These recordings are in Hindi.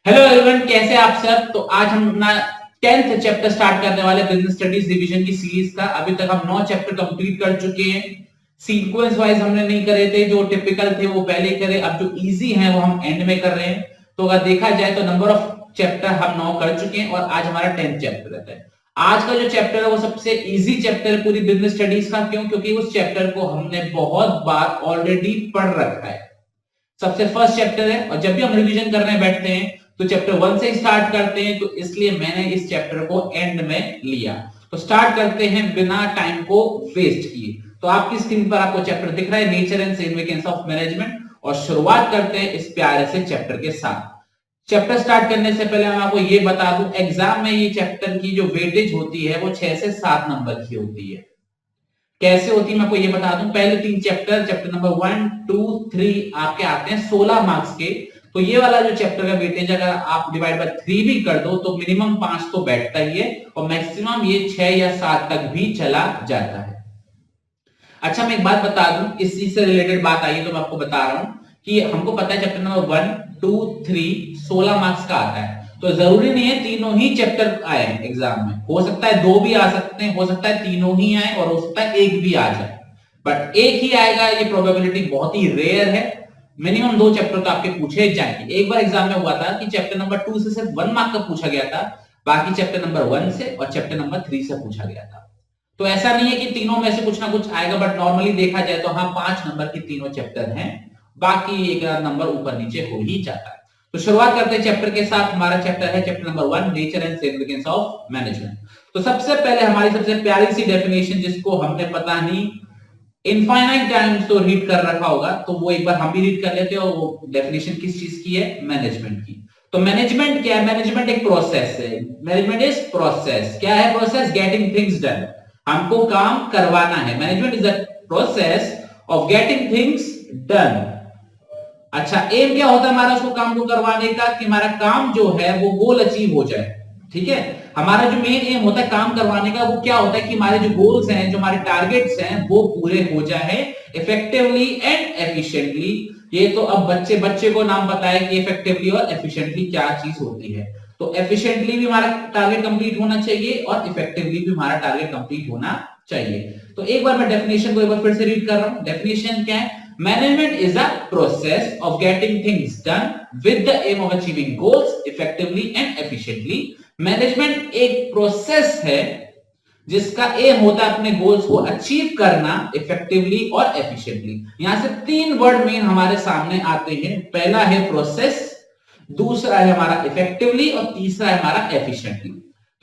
हेलो एवरीवन, कैसे आप सब। तो आज हम अपना 10th चैप्टर स्टार्ट करने वाले बिजनेस स्टडीज डिवीजन की सीरीज का। अभी तक हम 9 चैप्टर कंप्लीट कर चुके हैं। सीक्वेंस वाइज हमने नहीं करे थे, जो टिपिकल थे वो पहले करे, अब जो इजी हैं वो हम एंड में कर रहे हैं। तो अगर देखा जाए तो नंबर ऑफ चैप्टर हम 9 कर चुके हैं और आज हमारा 10th चैप्टर रहता है। आज का जो चैप्टर है वो सबसे इजी चैप्टर है पूरी बिजनेस स्टडीज का। क्यों? क्योंकि उस चैप्टर को हमने बहुत बार ऑलरेडी पढ़ रखा है। सबसे फर्स्ट चैप्टर है और जब भी हम रिवीजन करने बैठते हैं तो चैप्टर 1 से स्टार्ट करते हैं, तो इसलिए मैंने इस चैप्टर को एंड में लिया। तो स्टार्ट करते हैं बिना टाइम को वेस्ट किए। तो आपकी स्क्रीन पर आपको चैप्टर दिख रहा है, nature and significance of management. और शुरुआत करते हैं इस प्यारे से चैप्टर के साथ। चैप्टर स्टार्ट करने से पहले मैं आपको ये बता दूं, एग्जाम में ये चैप्टर की जो वेटेज होती है वो 6 से 7 नंबर की होती है। कैसे होती है मैं आपको ये बता दूं। पहले 3 चैप्टर नंबर 1, 2, 3 आपके आते हैं 16 मार्क्स के। तो ये वाला जो चैप्टर का वेटेज अगर आप डिवाइड बाय 3 भी कर दो तो मिनिमम 5 तो बैठता ही है और मैक्सिमम ये 6 या 7 तक भी चला जाता है। अच्छा, मैं एक बात बता दूं, इसी से रिलेटेड बात आई है तो मैं आपको बता रहा हूं कि हमको पता है चैप्टर नंबर 1, 2, 3 16 मार्क्स का आता है। तो जरूरी नहीं है तीनों ही चैप्टर आए एग्जाम में। हो सकता है 2 भी आ सकते हैं, हो सकता है तीनों ही आए और हो सकता है एक भी आ जाए, बट एक ही आएगा ये प्रोबेबिलिटी बहुत ही रेयर है। मिनिमम 2 चैप्टर तो आपके पूछे जाएंगे। एक बार एग्जाम में हुआ था कि चैप्टर नंबर 2 से सिर्फ 1 मार्क का पूछा गया था, बाकी चैप्टर नंबर 1 से और चैप्टर नंबर 3 से पूछा गया था। तो ऐसा नहीं है कि तीनों में से कुछ ना कुछ आएगा, बट नॉर्मली देखा जाए तो हाँ 5 नंबर की तीनों चैप्टर हैं, बाकी एक नंबर ऊपर नीचे हो ही जाता है। तो शुरुआत करते हैं चैप्टर के साथ। हमारा चैप्टर है chapter number 1, nature and significance of management. तो सबसे पहले हमारी सबसे प्यारी सी डेफिनेशन, जिसको हमने पता नहीं इनफाइनाइट टाइम्स तो रीड कर रखा होगा, तो वो एक बार हम भी रीड कर लेते हैं। और वो डेफिनेशन किस चीज की है? मैनेजमेंट की। तो मैनेजमेंट क्या है? मैनेजमेंट एक प्रोसेस है। Management is process. क्या है प्रोसेस? Getting things done. हमको काम करवाना है। Management is the process of getting things done. अच्छा, एम क्या होता है हमारा उसको काम को करवाने का? कि हमारा काम जो है वो गोल अचीव हो जाए। ठीक है, हमारा जो मेन एम होता है काम करवाने का वो क्या होता है कि हमारे जो गोल्स हैं, जो हमारे टारगेट्स हैं वो पूरे हो जाए इफेक्टिवली एंड एफिशिएंटली। ये तो अब बच्चे को नाम पता है कि इफेक्टिवली और एफिशिएंटली क्या चीज होती है। तो एफिशिएंटली भी हमारा टारगेट कंप्लीट होना चाहिए और इफेक्टिवली भी हमारा टारगेट कंप्लीट होना चाहिए। तो एक बार मैं डेफिनेशन को एक बार फिर से रीड कर रहा हूं। डेफिनेशन क्या है? Management is a process of getting things done with the aim of achieving goals effectively and efficiently. Management एक प्रोसेस है जिसका एम होता है अपने गोल्स को अचीव करना इफेक्टिवली और एफिशिएंटली। यहां से 3 वर्ड मेन हमारे सामने आते हैं। पहला है प्रोसेस, दूसरा है हमारा इफेक्टिवली और तीसरा है हमारा एफिशिएंटली।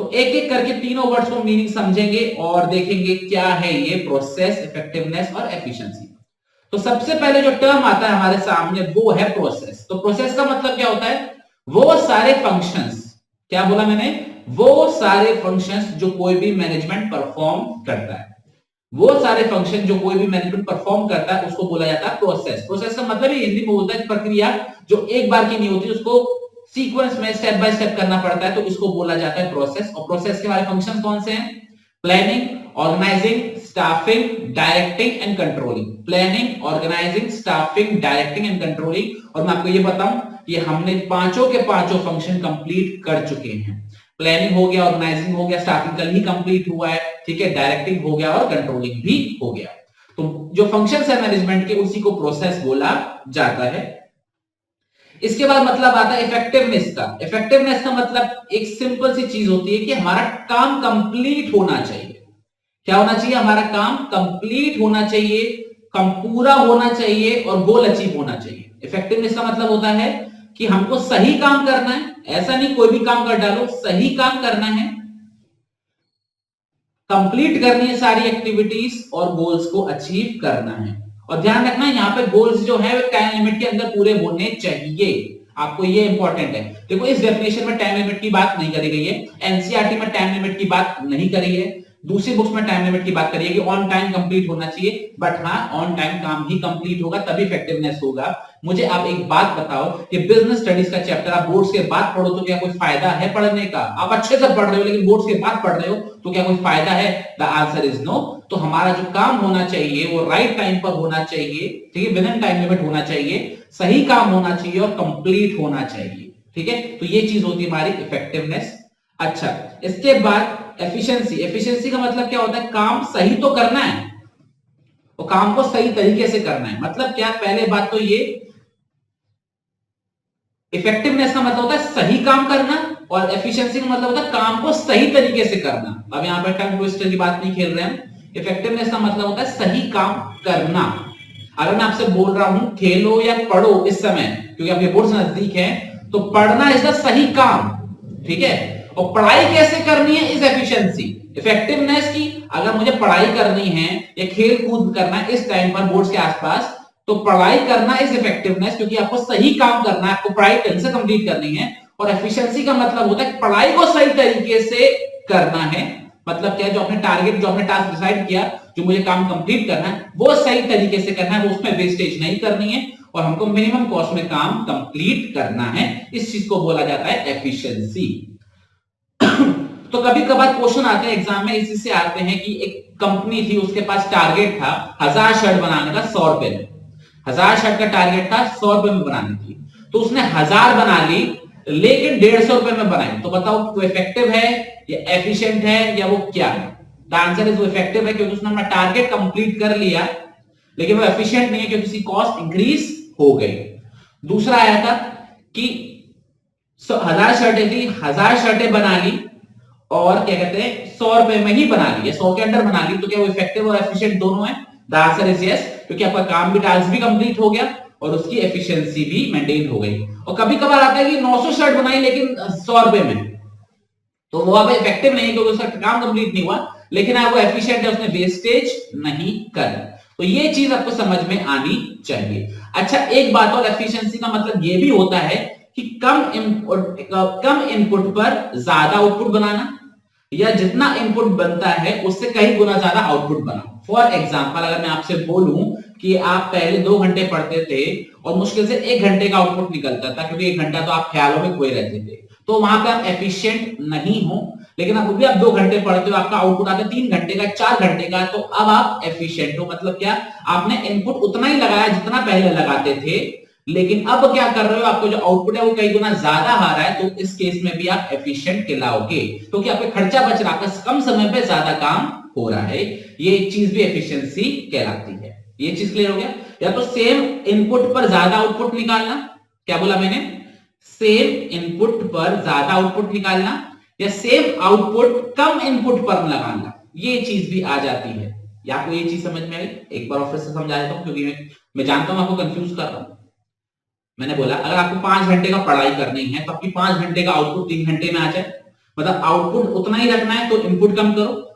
तो एक एक करके तीनों वर्ड्स को मीनिंग समझेंगे और देखेंगे क्या है ये प्रोसेस, इफेक्टिवनेस और एफिशिएंसी। तो सबसे पहले जो टर्म आता है हमारे सामने वो है प्रोसेस। तो प्रोसेस का मतलब क्या होता है? वो सारे फंक्शंस, क्या बोला मैंने? वो सारे फंक्शंस जो कोई भी मैनेजमेंट परफॉर्म करता है। वो सारे फंक्शन जो कोई भी मैनेजमेंट परफॉर्म करता है उसको बोला जाता है प्रोसेस। प्रोसेस का मतलब हिंदी में होता है प्रक्रिया, जो एक बार की नहीं होती, उसको सीक्वेंस में स्टेप बाय स्टेप करना पड़ता है, तो इसको बोला जाता है प्रोसेस। और प्रोसेस के हमारे फंक्शन कौन से हैं? Planning, organising, staffing, directing and controlling. Planning, organising, staffing, directing and controlling. और मैं आपको ये बताऊं कि हमने पांचों के पांचों फंक्शन कंप्लीट कर चुके हैं। प्लानिंग हो गया, ऑर्गेनाइजिंग हो गया, स्टाफिंग कल ही कंप्लीट हुआ है, ठीक है, डायरेक्टिंग हो गया और कंट्रोलिंग भी हो गया। तो जो फंक्शंस है मैनेजमेंट के उसी को प्रोसेस बोला जाता है। इसके बाद मतलब आता है इफेक्टिवनेस का। इफेक्टिवनेस का मतलब एक सिंपल सी चीज होती है कि हमारा काम कंप्लीट होना चाहिए। क्या होना चाहिए? हमारा काम कंप्लीट होना चाहिए, कम पूरा होना चाहिए और गोल अचीव होना चाहिए। इफेक्टिवनेस का मतलब होता है कि हमको सही काम करना है। ऐसा नहीं कोई भी काम कर डालो, सही काम करना है, कंप्लीट करनी है सारी एक्टिविटीज और गोल्स को अचीव करना है। और ध्यान रखना यहां पे गोल्स जो है टाइम लिमिट के अंदर पूरे होने चाहिए। आपको ये इंपॉर्टेंट है। देखो इस डेफिनेशन में टाइम लिमिट की बात नहीं करी गई है, एनसीईआरटी में टाइम लिमिट की बात नहीं करी है, दूसरी बुक्स में टाइम लिमिट की बात करिए कि ऑन टाइम कंप्लीट होना चाहिए। बट हाँ, ऑन टाइम काम ही कंप्लीट होगा तभी इफेक्टिवनेस होगा। मुझे आप एक बात बताओ कि बिजनेस स्टडीज का चैप्टर आप बोर्ड्स के बाद पढ़ो तो क्या कोई फायदा है पढ़ने का? आप अच्छे से पढ़ रहे हो लेकिन बोर्ड्स के बाद पढ़ रहे हो तो क्या कोई फायदा है? The answer is no. तो हमारा जो काम होना चाहिए वो राइट टाइम पर होना चाहिए, ठीक है, विद इन टाइम लिमिट होना चाहिए, सही काम होना चाहिए और कंप्लीट होना चाहिए। ठीक है, तो ये चीज होती है हमारी इफेक्टिवनेस। अच्छा, इसके बाद एफिशिएंसी। एफिशिएंसी का मतलब क्या होता है, काम सही तो करना है और काम को सही तरीके से करना है। मतलब क्या, पहले बात तो ये, इफेक्टिवनेस का मतलब होता है सही काम करना और एफिशिएंसी का मतलब होता है काम को सही तरीके से करना। अब यहां पर टंग ट्विस्टर की बात नहीं खेल रहे हैं। इफेक्टिवनेस का मतलब होता है सही काम करना। अगर मैं आपसे बोल रहा हूं खेलो या पढ़ो इस समय, क्योंकि आपके बोर्ड नजदीक है, तो पढ़ना इज द सही काम, ठीक है, और पढ़ाई कैसे करनी है इज एफिशिएंसी। इफेक्टिवनेस की, अगर मुझे पढ़ाई करनी है या खेल कूद करना है इस टाइम पर बोर्ड के आसपास, तो पढ़ाई करना इज इफेक्टिवनेस, क्योंकि आपको सही काम करना है, आपको पढ़ाई ढंग से कंप्लीट करनी है। और एफिशिएंसी का मतलब होता है पढ़ाई को सही तरीके से करना है। मतलब क्या, जो अपने टारगेट, जो अपने टास्क डिसाइड किया, जो मुझे काम कंप्लीट करना है, वो सही तरीके से करना है, वो उसमें वेस्टेज नहीं करनी है और हमको मिनिमम कॉस्ट में काम कंप्लीट करना है। इस चीज को बोला जाता है एफिशिएंसी। तो कभी कभार क्वेश्चन आते हैं एग्जाम में, इसी से आते हैं कि एक कंपनी थी, उसके पास टारगेट था 1000 शर्ट बनाने का 100 रुपए में। 1000 शर्ट का टारगेट था 100 रुपए में बनानी थी, तो उसने 1000 बना ली लेकिन 150 रुपए में बनाई। तो बताओ वो इफेक्टिव है या एफिशिएंट है या वो क्या है? द आंसर इज वो इफेक्टिव है, क्योंकि उसने अपना टारगेट कंप्लीट कर लिया, लेकिन वो एफिशिएंट नहीं है क्योंकि उसकी कॉस्ट इंक्रीज हो गई। दूसरा आया था कि 1000 शर्टें थी, 1000 शर्टें बना ली और क्या कहते हैं 100 रुपए में ही बना ली, 100 के अंदर बना ली, तो क्या वो इफेक्टिव और एफिशिएंट दोनों है? द आंसर इज यस, क्योंकि आपका काम भी, टास्क भी कंप्लीट हो गया और उसकी एफिशिएंसी भी मेंटेन हो गई। और कभी कभार आता है कि 900 शर्ट बनाई लेकिन 100 रुपए में, तो वो अब इफेक्टिव नहीं है क्योंकि उसका काम कंप्लीट नहीं हुआ, लेकिन वो एफिशिएंट है, उसने वेस्टेज नहीं कर। तो ये चीज आपको समझ में आनी चाहिए। अच्छा, एक बात और, एफिशिएंसी का मतलब ये भी होता है कि कम इनपुट पर ज्यादा आउटपुट बनाना, या जितना इनपुट बनता है उससे कई गुना ज्यादा आउटपुट बनाओ। फॉर एग्जांपल, अगर मैं आपसे बोलूं कि आप पहले 2 घंटे पढ़ते थे और मुश्किल से 1 घंटे का आउटपुट निकलता था, क्योंकि 1 घंटा तो आप ख्यालों में खोए रहते थे, तो वहां पर आप एफिशिएंट नहीं हो। लेकिन अब भी आप 2 घंटे पढ़ते हो, आपका आउटपुट आता है 3 घंटे का, 4 घंटे का, तो अब आप एफिशिएंट हो। मतलब क्या, आपने इनपुट उतना ही लगाया जितना पहले लगाते थे, लेकिन अब क्या कर रहे हो, आपको जो आउटपुट है वो कई गुना ज्यादा आ रहा है, तो इस केस में भी आप एफिशिएंट कहलाओगे, क्योंकि आपका खर्चा बच रहा है, कम समय पे ज्यादा काम हो रहा है। ये चीज भी एफिशिएंसी कहलाती है। ये चीज क्लियर हो गया? या तो सेम इनपुट पर ज्यादा आउटपुट निकालना, क्या बोला मैंने, सेम इनपुट पर ज्यादा आउटपुट निकालना, या सेम आउटपुट कम इनपुट पर लगाना, ये चीज भी आ जाती है। या आपको ये चीज समझ में आई? एक बार और फिर से समझा देता हूं, क्योंकि मैं जानता हूं आपको कंफ्यूज कर रहा हूं। मैंने बोला अगर आपको 5 घंटे का पढ़ाई करनी है तो आपकी 5 घंटे का आउटपुट 3 घंटे में आ जाए, मतलब आउटपुट उतना ही रखना है तो इनपुट कम करो,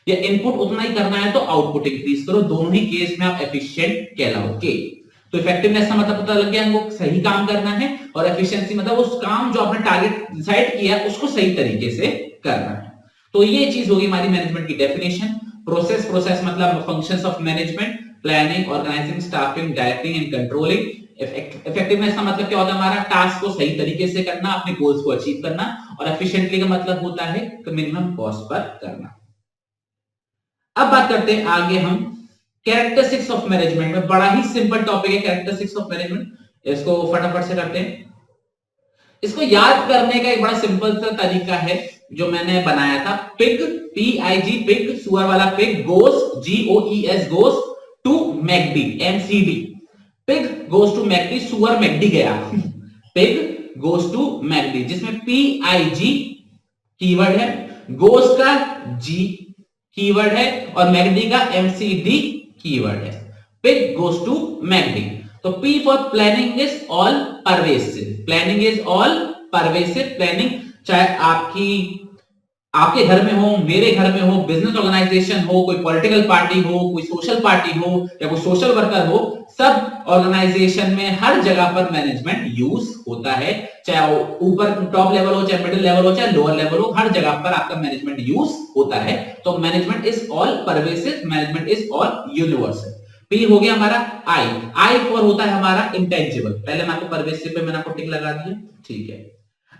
या इनपुट उतना ही करना है तो आउटपुट इंक्रीज करो। दोनों ही केस में आप एफिशिएंट कहलाओगे। तो इफेक्टिवनेस का मतलब पता लग गया, हमको सही काम करना है, और एफिशिएंसी मतलब उस काम जो आपने टारगेट डिसाइड किया उसको सही तरीके से करना है। तो ये चीज होगी हमारी मैनेजमेंट की डेफिनेशन। प्रोसेस मतलब functions of management, planning, organising, staffing, directing and controlling. Effectiveness का मतलब क्या होता है, हमारा टास्क को सही तरीके से करना, अपने गोल्स को अचीव करना, और एफिशिएंटली का मतलब होता है मिनिमम कॉस्ट पर करना। अब बात करते हैं आगे हम कैरेक्टरिस्टिक्स ऑफ मैनेजमेंट में। बड़ा ही सिंपल टॉपिक है कैरेक्टरिस्टिक्स ऑफ मैनेजमेंट, इसको फटाफट से करते हैं। इसको याद करने का एक बड़ा सिंपल सा तरीका है जो मैंने बनाया था। पिग, PIG, पिग, सुअर वाला pig, goes, GOES, goes to McD, MCD। Pig goes to McD, सुअर मैकडी गया। पिग गोस टू मैकडी, जिसमें PIG कीवर्ड है, गोस का G कीवर्ड है और मैकडी का MCD कीवर्ड है। Pig goes to McD. तो P for planning is all pervasive. Planning is all pervasive. Planning चाहे आपके घर में हो, मेरे घर में हो, बिजनेस ऑर्गेनाइजेशन हो, कोई पॉलिटिकल पार्टी हो, कोई सोशल पार्टी हो, या कोई सोशल वर्कर हो, सब ऑर्गेनाइजेशन में हर जगह पर मैनेजमेंट यूज होता है। चाहे ऊपर टॉप लेवल हो, चाहे मिडिल लेवल हो, चाहे लोअर लेवल हो, हर जगह पर आपका मैनेजमेंट यूज होता है। तो management is all pervasive, management is all universal. P हो गया हमारा आई फॉर होता है हमारा इंटेंजिबल। पहले मैं आपको परवेसिव पे मैंने आपको टिक लगा दिया, ठीक है।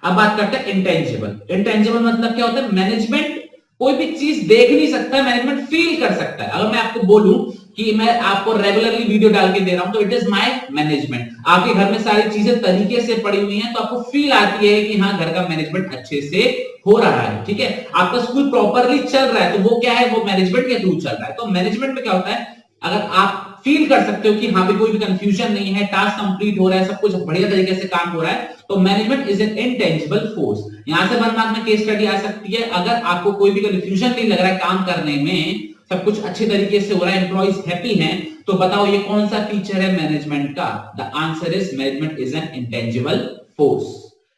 अब बात करते हैं इंटेंजिबल। इंटेंजिबल मतलब क्या होता है, मैनेजमेंट कोई भी चीज देख नहीं सकता, मैनेजमेंट फील कर सकता है। अगर मैं आपको बोलूं कि मैं आपको रेगुलरली वीडियो डाल के दे रहा हूं, तो इट इज माय मैनेजमेंट। आपके घर में सारी चीजें तरीके से पड़ी हुई हैं, तो आपको फील आती है कि हाँ, घर का मैनेजमेंट अच्छे से हो रहा है। ठीक है, आपका स्कूल प्रॉपरली चल रहा है, तो वो क्या है, वो मैनेजमेंट के थ्रू चल रहा है। तो मैनेजमेंट में क्या होता है, अगर आप फील कर सकते हो कि हाँ भी कोई भी कंफ्यूजन नहीं है, टास्क कंप्लीट हो रहा है, सब कुछ बढ़िया तरीके से काम हो रहा है, तो management is an intangible force. यहां से 1 मार्क में केस स्टडी आ सकती है। अगर आपको कोई भी कंफ्यूजन नहीं लग रहा है काम करने में, सब कुछ अच्छे तरीके से हो रहा है, एम्प्लॉइज हैप्पी हैं, तो बताओ ये कौन सा फीचर है मैनेजमेंट का? The answer is management is an intangible force.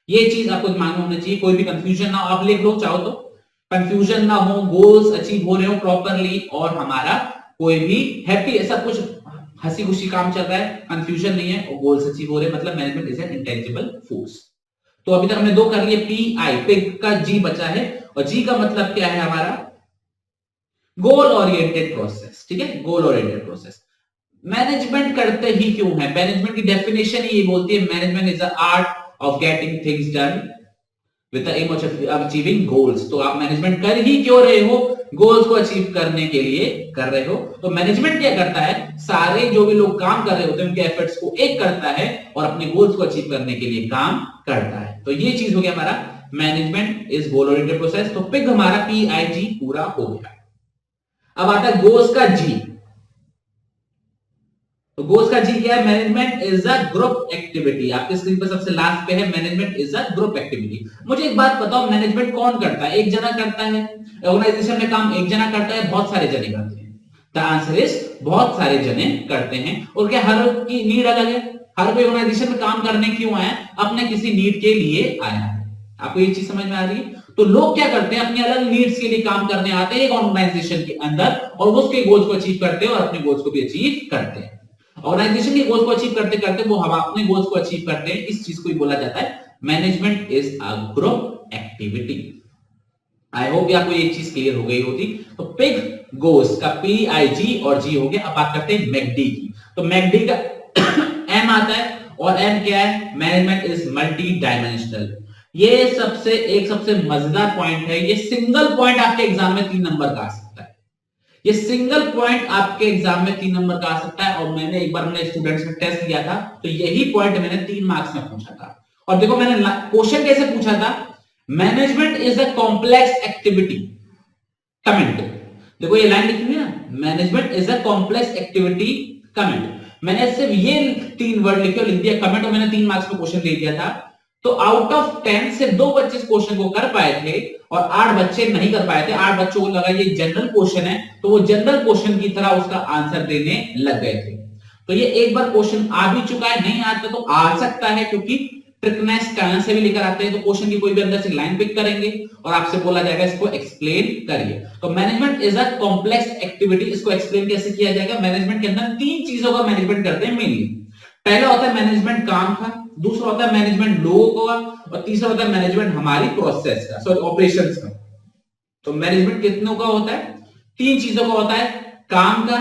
ये चीज आपको दिमाग में होना चाहिए। कोई भी कंफ्यूजन ना हो, आप लिख लो चाहो तो, कंफ्यूजन ना हो, गोल्स अचीव हो रहे हो प्रॉपरली, और हमारा कोई भी हैप्पी है, सब कुछ हंसी खुशी काम चल रहा है, कंफ्यूजन नहीं है और गोल्स अचीव हो रहे हैं, मतलब management is an intangible force. तो अभी तक हमने 2 कर लिए, पी आई, पिग का जी बचा है, और जी का मतलब क्या है हमारा? Goal oriented process. ठीक है, गोल ओरिएंटेड प्रोसेस। मैनेजमेंट करते ही क्यों है? मैनेजमेंट की डेफिनेशन ही बोलती है, management is the art of getting things done with the aim of achieving goals. तो आप मैनेजमेंट कर ही क्यों रहे हो? गोल्स को अचीव करने के लिए कर रहे हो। तो मैनेजमेंट क्या करता है, सारे जो भी लोग काम कर रहे होते हैं उनके एफर्ट्स को एक करता है और अपने गोल्स को अचीव करने के लिए काम करता है। तो ये चीज हो गया हमारा management is goal oriented process. तो पिग हमारा PIG पूरा हो गया। अब आता है गोल्स का जी। तो गोल्स का जी क्या है? Management is a group activity. आपके स्क्रीन पर सबसे लास्ट पे है, management is a group activity. मुझे एक बात बताओ, मैनेजमेंट कौन करता है? एक जना करता है? ऑर्गेनाइजेशन में काम एक जना करता है? बहुत सारे जने करते हैं? द आंसर इज बहुत सारे जने करते हैं। और क्या हर की नीड अलग है? हर कोई ऑर्गेनाइजेशन में काम करने क्यों आया? अपने किसी नीड के लिए आया है। आपको ये चीज समझ में आ रही है? तो लोग क्या करते हैं, अपनी अलग नीड्स के लिए काम करने आते हैं एक ऑर्गेनाइजेशन के अंदर, और वो उसके गोल्स को अचीव करते हैं और अपने गोल्स को भी अचीव करते हैं। ऑर्गेनाइजेशन के गोल्स को अचीव करते करते वो हम अपने गोल्स को अचीव करते हैं। इस चीज को ही बोला जाता है management is a group activity. I hope आपको ये चीज क्लियर हो गई होगी। तो पिग गोस का PIG और G हो गया। अब बात करते हैं मैकडी की। तो मैकडी का M आता है, और M क्या है? Management is multi dimensional. ये सबसे मजेदार पॉइंट है। ये सिंगल पॉइंट आपके एग्जाम में 3 नंबर का आ सकता है। ये सिंगल पॉइंट आपके एग्जाम में 3 नंबर का आ सकता है। और मैंने एक बार अपने स्टूडेंट्स में टेस्ट लिया था, तो यही पॉइंट मैंने 3 मार्क्स में पूछा था। और देखो मैंने क्वेश्चन कैसे पूछा था, management is a complex activity comment. देखो ये लाइन लिखी हुई है ना, management is a complex activity comment. मैंने सिर्फ ये 3 वर्ड लिखे और लिख दिया कमेंट, और मैंने 3 मार्क्स में क्वेश्चन दे दिया था। तो आउट ऑफ 10 से 2 बच्चे इस क्वेश्चन को कर पाए थे और 8 बच्चे नहीं कर पाए थे। 8 बच्चों को लगा ये जनरल क्वेश्चन है, तो वो जनरल क्वेश्चन की तरह उसका आंसर देने लग गए थे। तो ये एक बार क्वेश्चन आ भी चुका है, नहीं आता तो आ सकता है, क्योंकि ट्रिकनेस कहां से भी लेकर आते हैं। तो क्वेश्चन की कोई भी अंदर से लाइन पिक करेंगे और आपसे बोला जाएगा इसको एक्सप्लेन करिए। तो management is a complex activity. इसको एक्सप्लेन कैसे किया जाएगा? मैनेजमेंट के अंदर 3 चीजों का मैनेजमेंट करते हैं मेनली। पहला होता है मैनेजमेंट काम का, दूसरा होता है मैनेजमेंट लोगों का, और तीसरा होता है मैनेजमेंट हमारी प्रोसेस का, सॉरी ऑपरेशंस का। तो मैनेजमेंट कितनों का होता है? 3 चीजों का होता है, काम का,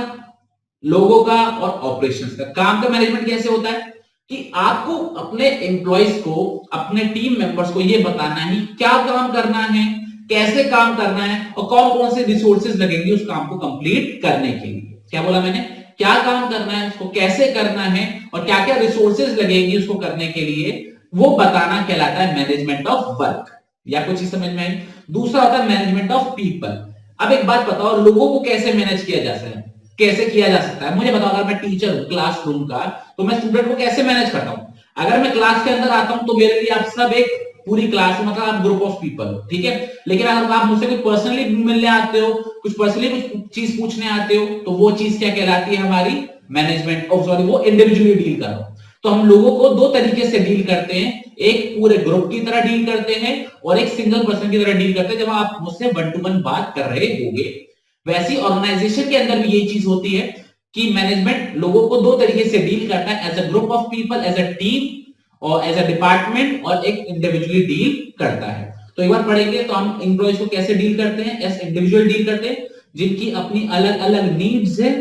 लोगों का और ऑपरेशंस का। काम का मैनेजमेंट कैसे होता है कि आपको अपने एम्प्लॉइज को, अपने टीम मेंबर्स को यह बताना है क्या काम करना है, कैसे काम करना है, और कौन कौन से रिसोर्सेज लगेंगे उस काम को कंप्लीट करने के लिए। क्या बोला मैंने? क्या काम करना है, उसको कैसे करना है, और क्या क्या रिसोर्सेज लगेंगे उसको करने के लिए, वो बताना कहलाता है मैनेजमेंट ऑफ वर्क। या कुछ चीज समझ में आई? दूसरा होता है मैनेजमेंट ऑफ पीपल। अब एक बात बताओ, लोगों को कैसे मैनेज किया जा सकता है? कैसे किया जा सकता है? मुझे बताओ, अगर मैं टीचर हूं क्लासरूम का, तो मैं स्टूडेंट को कैसे मैनेज करता हूं? अगर मैं क्लास के अंदर आता हूं तो मेरे लिए आप सब एक पूरी क्लास, मतलब आप ग्रुप ऑफ पीपल हो, ठीक है। लेकिन अगर आप मुझसे कोई पर्सनली मिलने आते हो, कुछ पर्सनली कुछ चीज पूछने आते हो, तो वो चीज क्या कहलाती है? हमारी मैनेजमेंट ऑफ, सॉरी, वो इंडिविजुअली डील करो। तो हम लोगों को 2 तरीके से डील करते हैं, एक पूरे ग्रुप की तरह डील करते हैं और एक सिंगल पर्सन की तरह डील करते हैं जब आप मुझसे 1 to 1 बात कर रहे होंगे। वैसी ऑर्गेनाइजेशन के अंदर भी यही चीज होती है कि मैनेजमेंट लोगों को 2 तरीके से डील करता है, as a group of people, as a team और एज अ डिपार्टमेंट, और एक इंडिविजुअली डील करता है। तो एक बार पढ़ेंगे तो हम एम्प्लॉइज को कैसे डील करते हैं, एज इंडिविजुअल डील करते हैं, जिनकी अपनी अलग अलग नीड्स है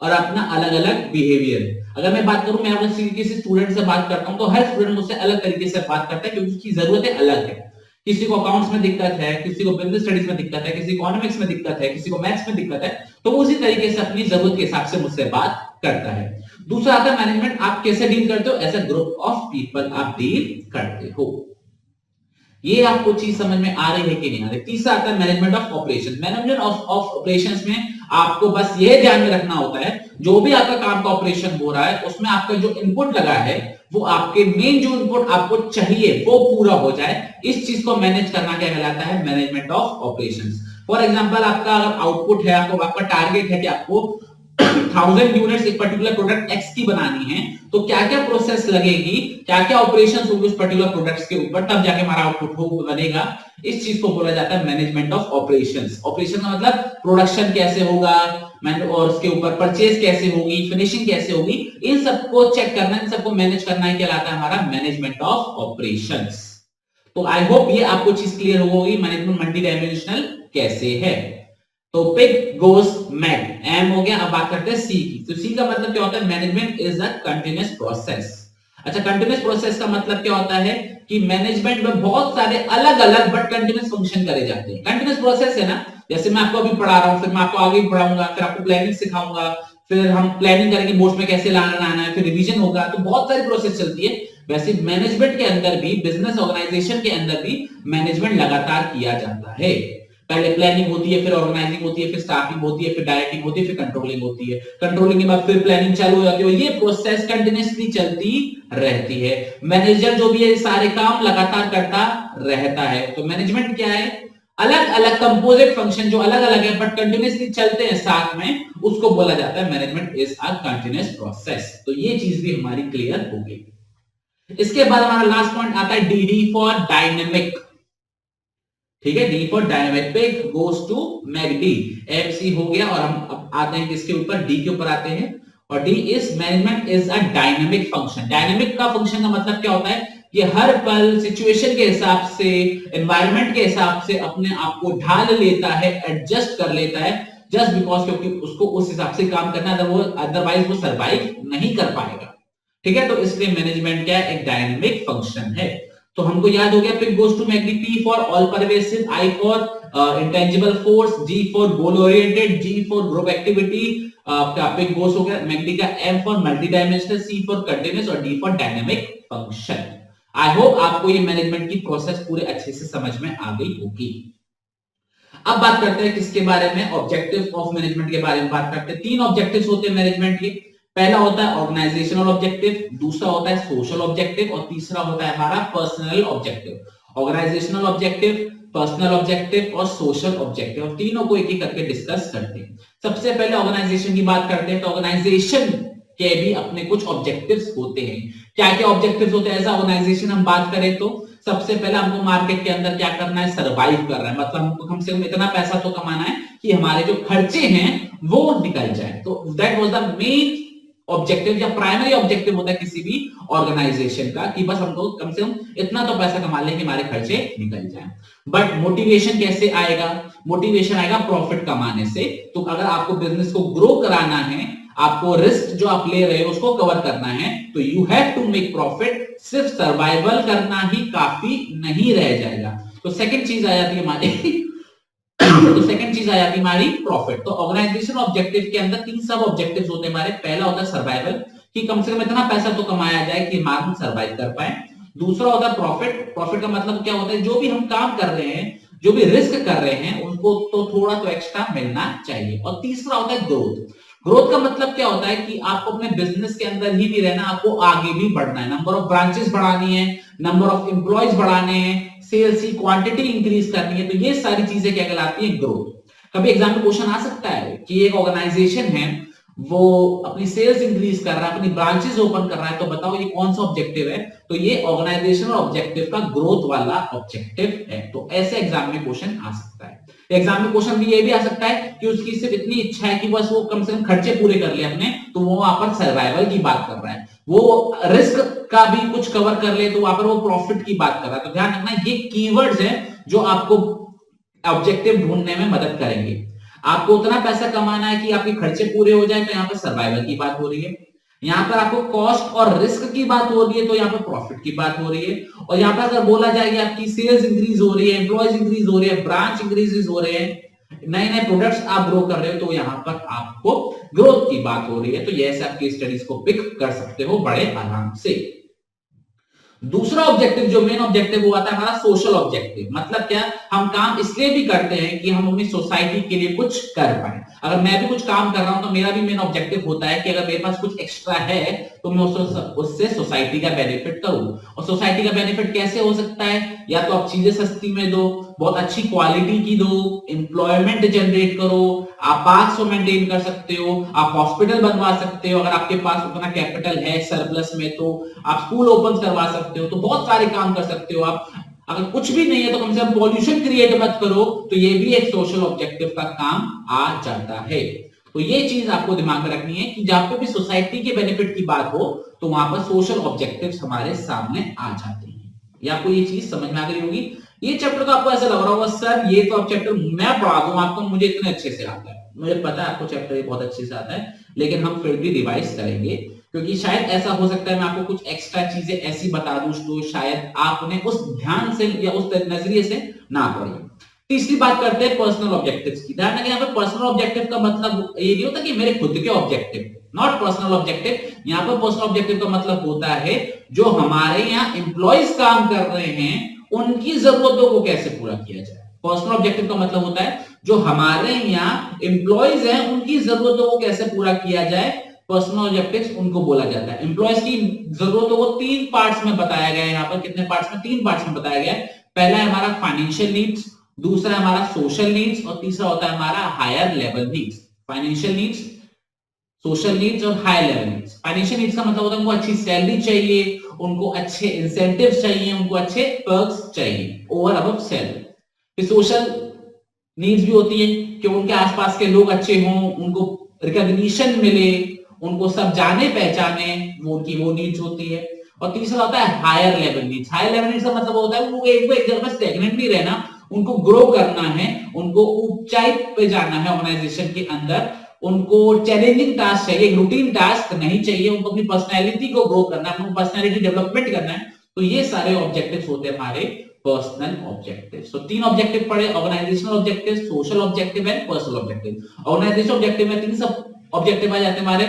और अपना अलग अलग बिहेवियर है। अगर मैं बात करूं, मैं अगर किसी स्टूडेंट से बात करता हूं तो हर स्टूडेंट मुझसे अलग तरीके से बात करता है, क्योंकि उसकी जरूरतें अलग है। किसी को अकाउंट्स में दिक्कत है, किसी को बिजनेस स्टडीज में दिक्कत है, किसी को इकोनॉमिक्स में दिक्कत है, किसी को मैथ्स में दिक्कत है, तो वो उसी तरीके से अपनी जरूरत के हिसाब से मुझसे बात करता है। दूसरा आता है मैनेजमेंट, आप कैसे डील करते हो, as a group of people आप डील करते हो। ये आपको चीज समझ में आ रही है कि नहीं आ रही। तीसरा आता है management of operation. Management of operations में आपको बस ये ध्यान में रखना होता है, जो भी आपका काम का ऑपरेशन हो रहा है उसमें आपका जो इनपुट लगा है वो आपके मेन जो इनपुट आपको चाहिए वो पूरा हो जाए। इस चीज को मैनेज करना क्या कहलाता है, management of operations. For example आपका अगर आउटपुट है, आपका टारगेट है कि आपको 1000 यूनिट्स एक पर्टिकुलर प्रोडक्ट एक्स की बनानी है, तो क्या क्या प्रोसेस लगेगी, क्या क्या ऑपरेशंस होंगे उस पर्टिकुलर प्रोडक्ट्स के ऊपर, तब जाके हमारा आउटपुट हो बनेगा। इस चीज को बोला जाता है मैनेजमेंट ऑफ ऑपरेशंस। ऑपरेशन का मतलब प्रोडक्शन कैसे होगा और उसके ऊपर परचेज कैसे होगी, फिनिशिंग कैसे होगी, इन सबको चेक करना, इन सबको मैनेज करना ही कहलाता है हमारा मैनेजमेंट ऑफ ऑपरेशंस। तो आई होप ये आपको चीज क्लियर हो गई मैनेजमेंट मल्टी डायमेंशनल कैसे है। तो पिग गोस मैड, एम हो गया। अब बात करते हैं सी की। तो सी का मतलब क्या होता है, management is a continuous process. अच्छा, कंटीन्यूअस प्रोसेस का मतलब क्या होता है कि मैनेजमेंट में बहुत सारे अलग अलग बट कंटीन्यूअस फंक्शन करे जाते हैं। कंटीन्यूअस प्रोसेस है ना, जैसे मैं आपको अभी पढ़ा रहा हूं, फिर मैं आपको आगे भी पढ़ाऊंगा, फिर आपको प्लानिंग सिखाऊंगा, फिर हम प्लानिंग करेंगे बोर्ड में कैसे लाना है, फिर रिवीजन होगा, तो बहुत सारी प्रोसेस चलती है। वैसे मैनेजमेंट के अंदर भी, बिजनेस ऑर्गेनाइजेशन के अंदर भी मैनेजमेंट लगातार किया जाता है। पहले प्लानिंग होती है, फिर ऑर्गेनाइजिंग होती है, फिर स्टाफिंग होती है, फिर डायरेक्टिंग होती है, फिर कंट्रोलिंग होती है। कंट्रोलिंग के बाद फिर प्लानिंग चालू हो जाती है। ये प्रोसेस कंटिन्यूअसली चलती रहती है। मैनेजर जो भी है सारे काम लगातार करता रहता है। तो मैनेजमेंट क्या है, अलग अलग कंपोजिट फंक्शन जो अलग अलग है बट कंटिन्यूअसली चलते हैं साथ में, उसको बोला जाता है management is a continuous process. तो ये चीज भी हमारी क्लियर हो गई। इसके बाद हमारा लास्ट पॉइंट आता है डी फॉर डायनेमिक। ठीक है, D for dynamic, pig goes to magdi, एफसी हो गया। और हम अब आते हैं किसके ऊपर, डी के ऊपर आते हैं। और D is management is a dynamic function. Dynamic का फंक्शन का मतलब क्या होता है, ये हर पल सिचुएशन के हिसाब से, एनवायरनमेंट के हिसाब से अपने आप को ढाल लेता है, एडजस्ट कर लेता है, जस्ट बिकॉज क्योंकि उसको उस हिसाब से काम करना है, अदरवाइज वो सर्वाइव नहीं कर पाएगा। ठीक है, तो इसलिए मैनेजमेंट क्या है, एक डायनेमिक फंक्शन है। तो हमको याद हो गया, pig goes to magdi, P for all pervasive, I for intangible force, G for goal oriented, G for group activity, आपका पिग गोस हो गया। मैगडी का M for multi dimensional, C for continuous और D for dynamic function. I hope आपको ये मैनेजमेंट की प्रोसेस पूरे अच्छे से समझ में आ गई होगी। अब बात करते हैं किसके बारे में, ऑब्जेक्टिव ऑफ मैनेजमेंट के बारे में बात करते हैं। 3 ऑब्जेक्टिव्स होते हैं मैनेजमेंट के। पहला होता है ऑर्गेनाइजेशनल ऑब्जेक्टिव, दूसरा होता है सोशल ऑब्जेक्टिव और तीसरा होता है हमारा personal objective. Organisational objective, personal objective और सोशल ऑब्जेक्टिव, और तीनों को एक एक करके डिस्कस करते हैं। सबसे पहले ऑर्गेनाइजेशन की बात करते हैं। तो ऑर्गेनाइजेशन के भी अपने कुछ ऑब्जेक्टिव्स होते हैं। क्या क्या ऑब्जेक्टिव्स होते हैं एज ऑर्गेनाइजेशन हम बात करें तो सबसे पहले हमको मार्केट के अंदर क्या करना है, सरवाइव करना है। मतलब हमको कम से कम इतना पैसा तो कमाना है कि हमारे जो खर्चे हैं वो निकल जाए। तो that was the main objective या प्राइमरी ऑब्जेक्टिव होता है किसी भी ऑर्गेनाइजेशन का, कि बस हमको कम से कम इतना तो पैसा कमा लें कि हमारे खर्चे निकल जाएं। बट मोटिवेशन कैसे आएगा, मोटिवेशन आएगा प्रॉफिट कमाने से। तो अगर आपको बिजनेस को ग्रो कराना है, आपको रिस्क जो आप ले रहे हो उसको कवर करना है, तो you have to make profit. सिर्फ सर्वाइवल करना ही काफी नहीं रह जाएगा। तो सेकंड चीज आ जाती है हमारी तो सेकंड चीज आ जाती है हमारी प्रॉफिट। तो ऑर्गेनाइजेशन ऑब्जेक्टिव के अंदर 3 सब ऑब्जेक्टिव्स होते हैं हमारे। पहला होता है सर्वाइवल, कि कम से कम इतना पैसा तो कमाया जाए कि हम सर्वाइव कर पाए। दूसरा होता है प्रॉफिट। प्रॉफिट का मतलब क्या होता है, जो भी हम काम कर रहे हैं, जो भी रिस्क कर रहे हैं, उनको तो थोड़ा तो एक्स्ट्रा मिलना चाहिए। और तीसरा होता है ग्रोथ। ग्रोथ का मतलब क्या होता है कि आपको अपने बिजनेस के अंदर ही नहीं रहना, आपको आगे भी बढ़ना है। नंबर ऑफ ब्रांचेस बढ़ानी है, नंबर ऑफ एम्प्लॉयज बढ़ाने हैं, सेल्स की क्वांटिटी इंक्रीज करनी है। तो ये सारी चीजें क्या कहलाती है, ग्रोथ। कभी एग्जाम में क्वेश्चन आ सकता है कि एक ऑर्गेनाइजेशन है, वो अपनी सेल्स इंक्रीज कर रहा है, अपनी ब्रांचेस ओपन कर रहा है, तो बताओ ये कौन सा ऑब्जेक्टिव है। तो ये ऑर्गेनाइजेशनल ऑब्जेक्टिव का ग्रोथ वाला ऑब्जेक्टिव है। तो ऐसे एग्जाम में क्वेश्चन आ सकता है। एग्जाम में क्वेश्चन भी ये भी आ सकता है कि उसकी सिर्फ इतनी इच्छा है कि बस वो कम से कम खर्चे पूरे कर ले अपने, तो वो वहां पर सर्वाइवल की बात कर रहा है। वो रिस्क का भी कुछ कवर कर ले, तो वहां पर वो प्रॉफिट की बात कर रहा है। तो ध्यान रखना, ये कीवर्ड्स हैं जो आपको ऑब्जेक्टिव ढूंढने में मदद करेंगे। आपको उतना पैसा कमाना है कि आपके खर्चे पूरे हो जाए, तो यहाँ पर सर्वाइवल की बात हो रही है। यहाँ पर आपको कॉस्ट और रिस्क की बात हो रही है, तो यहाँ पर प्रॉफिट की बात हो रही है। और यहाँ पर अगर बोला जाए कि आपकी सेल्स इंक्रीज हो रही है, एम्प्लॉयज इंक्रीज हो रही है, ब्रांच इंक्रीज हो रहे हैं, नए नए प्रोडक्ट्स आप ग्रो कर रहे हो, तो यहाँ पर आपको ग्रोथ की बात हो रही है। तो ये ऐसे आपकी स्टडीज को पिक कर सकते हो बड़े आराम से। दूसरा ऑब्जेक्टिव जो मेन ऑब्जेक्टिव वो आता है हमारा सोशल ऑब्जेक्टिव। मतलब क्या, हम काम इसलिए भी करते हैं कि हम अपनी सोसाइटी के लिए कुछ कर पाए। अगर मैं भी कुछ काम कर रहा हूं तो मेरा भी मेन ऑब्जेक्टिव होता है कि अगर मेरे पास कुछ एक्स्ट्रा है तो मैं उससे सोसाइटी का बेनिफिट करूं। और सोसाइटी का बेनिफिट कैसे हो सकता है, या तो आप चीजें सस्ती में दो, बहुत अच्छी क्वालिटी की दो, एम्प्लॉयमेंट जनरेट करो, आप पार्क्स को मेंटेन कर सकते हो, आप हॉस्पिटल बनवा सकते हो, अगर आपके पास उतना कैपिटल है सरप्लस में तो आप स्कूल ओपन करवा सकते हो, तो बहुत सारे काम कर सकते हो आप। अगर कुछ भी नहीं है तो कम से कम पॉल्यूशन क्रिएट मत करो, तो ये भी एक सोशल ऑब्जेक्टिव का काम आ जाता है। तो ये चीज आपको दिमाग में रखनी है कि जहां पे भी सोसाइटी के बेनिफिट की बात हो तो वहां पर सोशल ऑब्जेक्टिव्स हमारे सामने आ जाते हैं। ये आपको ये चीज समझ में आ गई होगी। ये चैप्टर तो आपको ऐसा लग रहा होगा सर ये तो आप चैप्टर मैं पढ़ा दूं आपको, मुझे इतने अच्छे से आता है। मुझे पता है आपको चैप्टर ये बहुत अच्छे से आता है, लेकिन हम फिर भी रिवाइज करेंगे, क्योंकि शायद ऐसा हो सकता है मैं आपको कुछ एक्स्ट्रा चीजें ऐसी बता दूं तो शायद आपने उस ध्यान से या उस नजरिए से ना पढ़ी। तीसरी बात करते हैं पर्सनल ऑब्जेक्टिव्स की। ध्यान रखिए यहाँ पे पर्सनल ऑब्जेक्टिव का मतलब ये नहीं होता कि मेरे खुद के ऑब्जेक्टिव, नॉट पर्सनल ऑब्जेक्टिव। यहाँ पर पर्सनल ऑब्जेक्टिव का मतलब होता है जो हमारे यहाँ एम्प्लॉयज काम कर रहे हैं उनकी जरूरतों को कैसे पूरा किया जाए। पर्सनल ऑब्जेक्टिव का मतलब होता है जो हमारे यहाँ एम्प्लॉयज हैं उनकी जरूरतों को कैसे पूरा किया जाए, पर्सनल ऑब्जेक्टिव्स उनको बोला जाता है। एम्प्लॉयज की जरूरतों को 3 पार्ट्स में बताया गया है। यहाँ पर कितने पार्ट्स में, 3 पार्ट्स में बताया गया है। पहला है हमारा फाइनेंशियल नीड्स, दूसरा है हमारा सोशल नीड्स, और तीसरा होता है हमारा higher level needs. Financial needs, social needs और high level needs. Financial needs का मतलब होता है उनको अच्छी सैलरी चाहिए, उनको अच्छे इंसेंटिव्स चाहिए, उनको अच्छे पर्क्स चाहिए ओवर अबव सैलरी। फिर सोशल नीड्स भी होती है कि उनके आसपास के लोग अच्छे हों, उनको रिकॉग्निशन मिले, उनको सब जाने पहचाने, वो उनकी वो नीड्स होती है। और तीसरा होता है higher level needs. Higher level needs का मतलब होता है वो एक जगह पर स्टैग्नेंट नहीं रहना, उनको ग्रो करना है, उनको ऊंचाई पे जाना है ऑर्गेनाइजेशन के अंदर, उनको चैलेंजिंग टास्क चाहिए, रूटीन टास्क नहीं चाहिए, उनको अपनी पर्सनैलिटी को ग्रो करना है, उनको पर्सनैलिटी डेवलपमेंट करना है। तो ये सारे ऑब्जेक्टिव्स होते हैं हमारे पर्सनल ऑब्जेक्टिव्स। तो 3 ऑब्जेक्टिव पढ़े, organisational objective, social objective and personal objective. Organisational objective में 3 सब ऑब्जेक्टिव आ जाते हैं हमारे।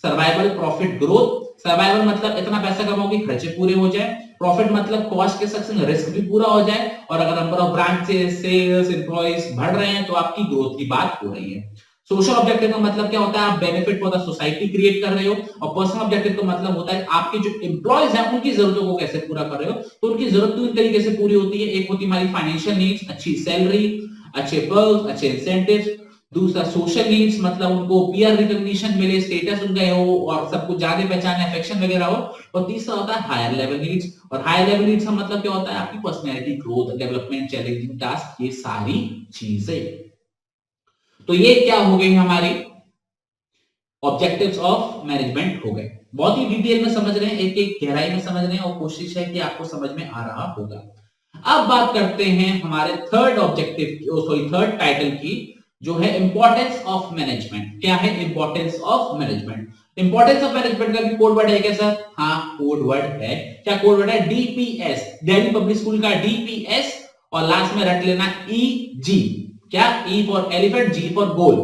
Survival, profit, growth. सर्वाइवल मतलब इतना पैसा कमाओ कि खर्चे पूरे हो जाए। प्रॉफिट मतलब कॉस्ट के सक्सेस रिस्क भी पूरा हो जाए, और अगर number of branches, sales, employees बढ़ रहे हैं तो आपकी ग्रोथ की बात हो रही है। सोशल ऑब्जेक्टिव का मतलब क्या होता है, आप benefit for the society create कर रहे हो। और पर्सनल ऑब्जेक्टिव का मतलब होता है आपके जो एम्प्लॉइज हैं उनकी जरूरतों को कैसे पूरा कर रहे हो। तो उनकी जरूरत तीन तरीके से पूरी होती है। एक होती है हमारी फाइनेंशियल नीड्स, अच्छी सैलरी, अच्छे पर्क्स, अच्छे इंसेंटिव्स। दूसरा सोशल नीड्स, मतलब उनको पीयर रिकॉग्निशन मिले, स्टेटस उनका हो और सब कुछ जाने पहचाने, अफेक्शन वगैरह हो। और तीसरा होता है हायर लेवल नीड्स। और हायर लेवल नीड्स का मतलब क्या होता है, आपकी personality growth, development, challenging task, ये सारी चीजें। तो ये क्या हो गई हमारी ऑब्जेक्टिव्स ऑफ मैनेजमेंट हो गए। बहुत ही डिटेल में समझ रहे हैं, एक एक गहराई में समझ रहे हैं, और कोशिश है कि आपको समझ में आ रहा होगा। अब बात करते हैं हमारे third objective, sorry third title की, जो है इंपॉर्टेंस ऑफ मैनेजमेंट। क्या है importance of management? Importance of management का भी कोड वर्ड है क्या सर? हाँ, कोड वर्ड है। क्या कोड वर्ड है? डीपीएस, दिल्ली पब्लिक स्कूल का डीपीएस, और लास्ट में रख लेना ईजी। क्या? E for elephant, G for goal.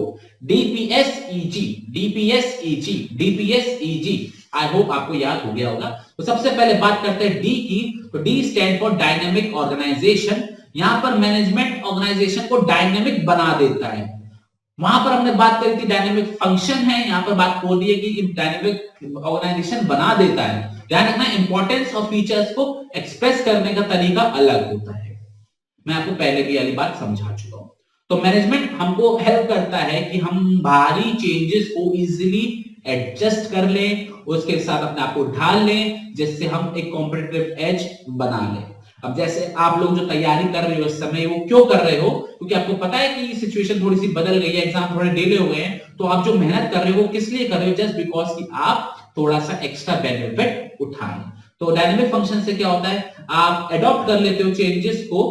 DPSEG, DPSEG, DPSEG. I hope आपको याद हो गया होगा। तो सबसे पहले बात करते हैं डी की। तो D stand for dynamic organisation. यहां पर मैनेजमेंट ऑर्गेनाइजेशन को डायनेमिक बना देता है। वहां पर हमने बात करी थी डायनेमिक फंक्शन है, यहां पर बात हो रही है कि डायनेमिक ऑर्गेनाइजेशन बना देता है। ध्यान रखना, इंपॉर्टेंस ऑफ फीचर्स को एक्सप्रेस करने का तरीका अलग होता है। मैं आपको पहले भी वाली बात समझा चुका हूं। तो मैनेजमेंट हमको हेल्प करता है कि हम बाहरी चेंजेस को इजीली एडजस्ट कर लें, उसके साथ अपने आप को ढाल लें, जिससे हम एक कॉम्पिटिटिव एज बना लें। अब जैसे आप लोग जो तैयारी कर रहे हो इस समय, वो क्यों कर रहे हो? क्योंकि आपको पता है कि सिचुएशन थोड़ी सी बदल गई है, एग्जाम थोड़े डिले हो गए हैं, तो आप जो मेहनत कर रहे हो वो किस लिए कर रहे हो? जस्ट बिकॉज कि आप थोड़ा सा एक्स्ट्रा बेनिफिट उठाएं। तो डायनेमिक फंक्शन से क्या होता है, आप अडॉप्ट कर लेते हो चेंजेस को।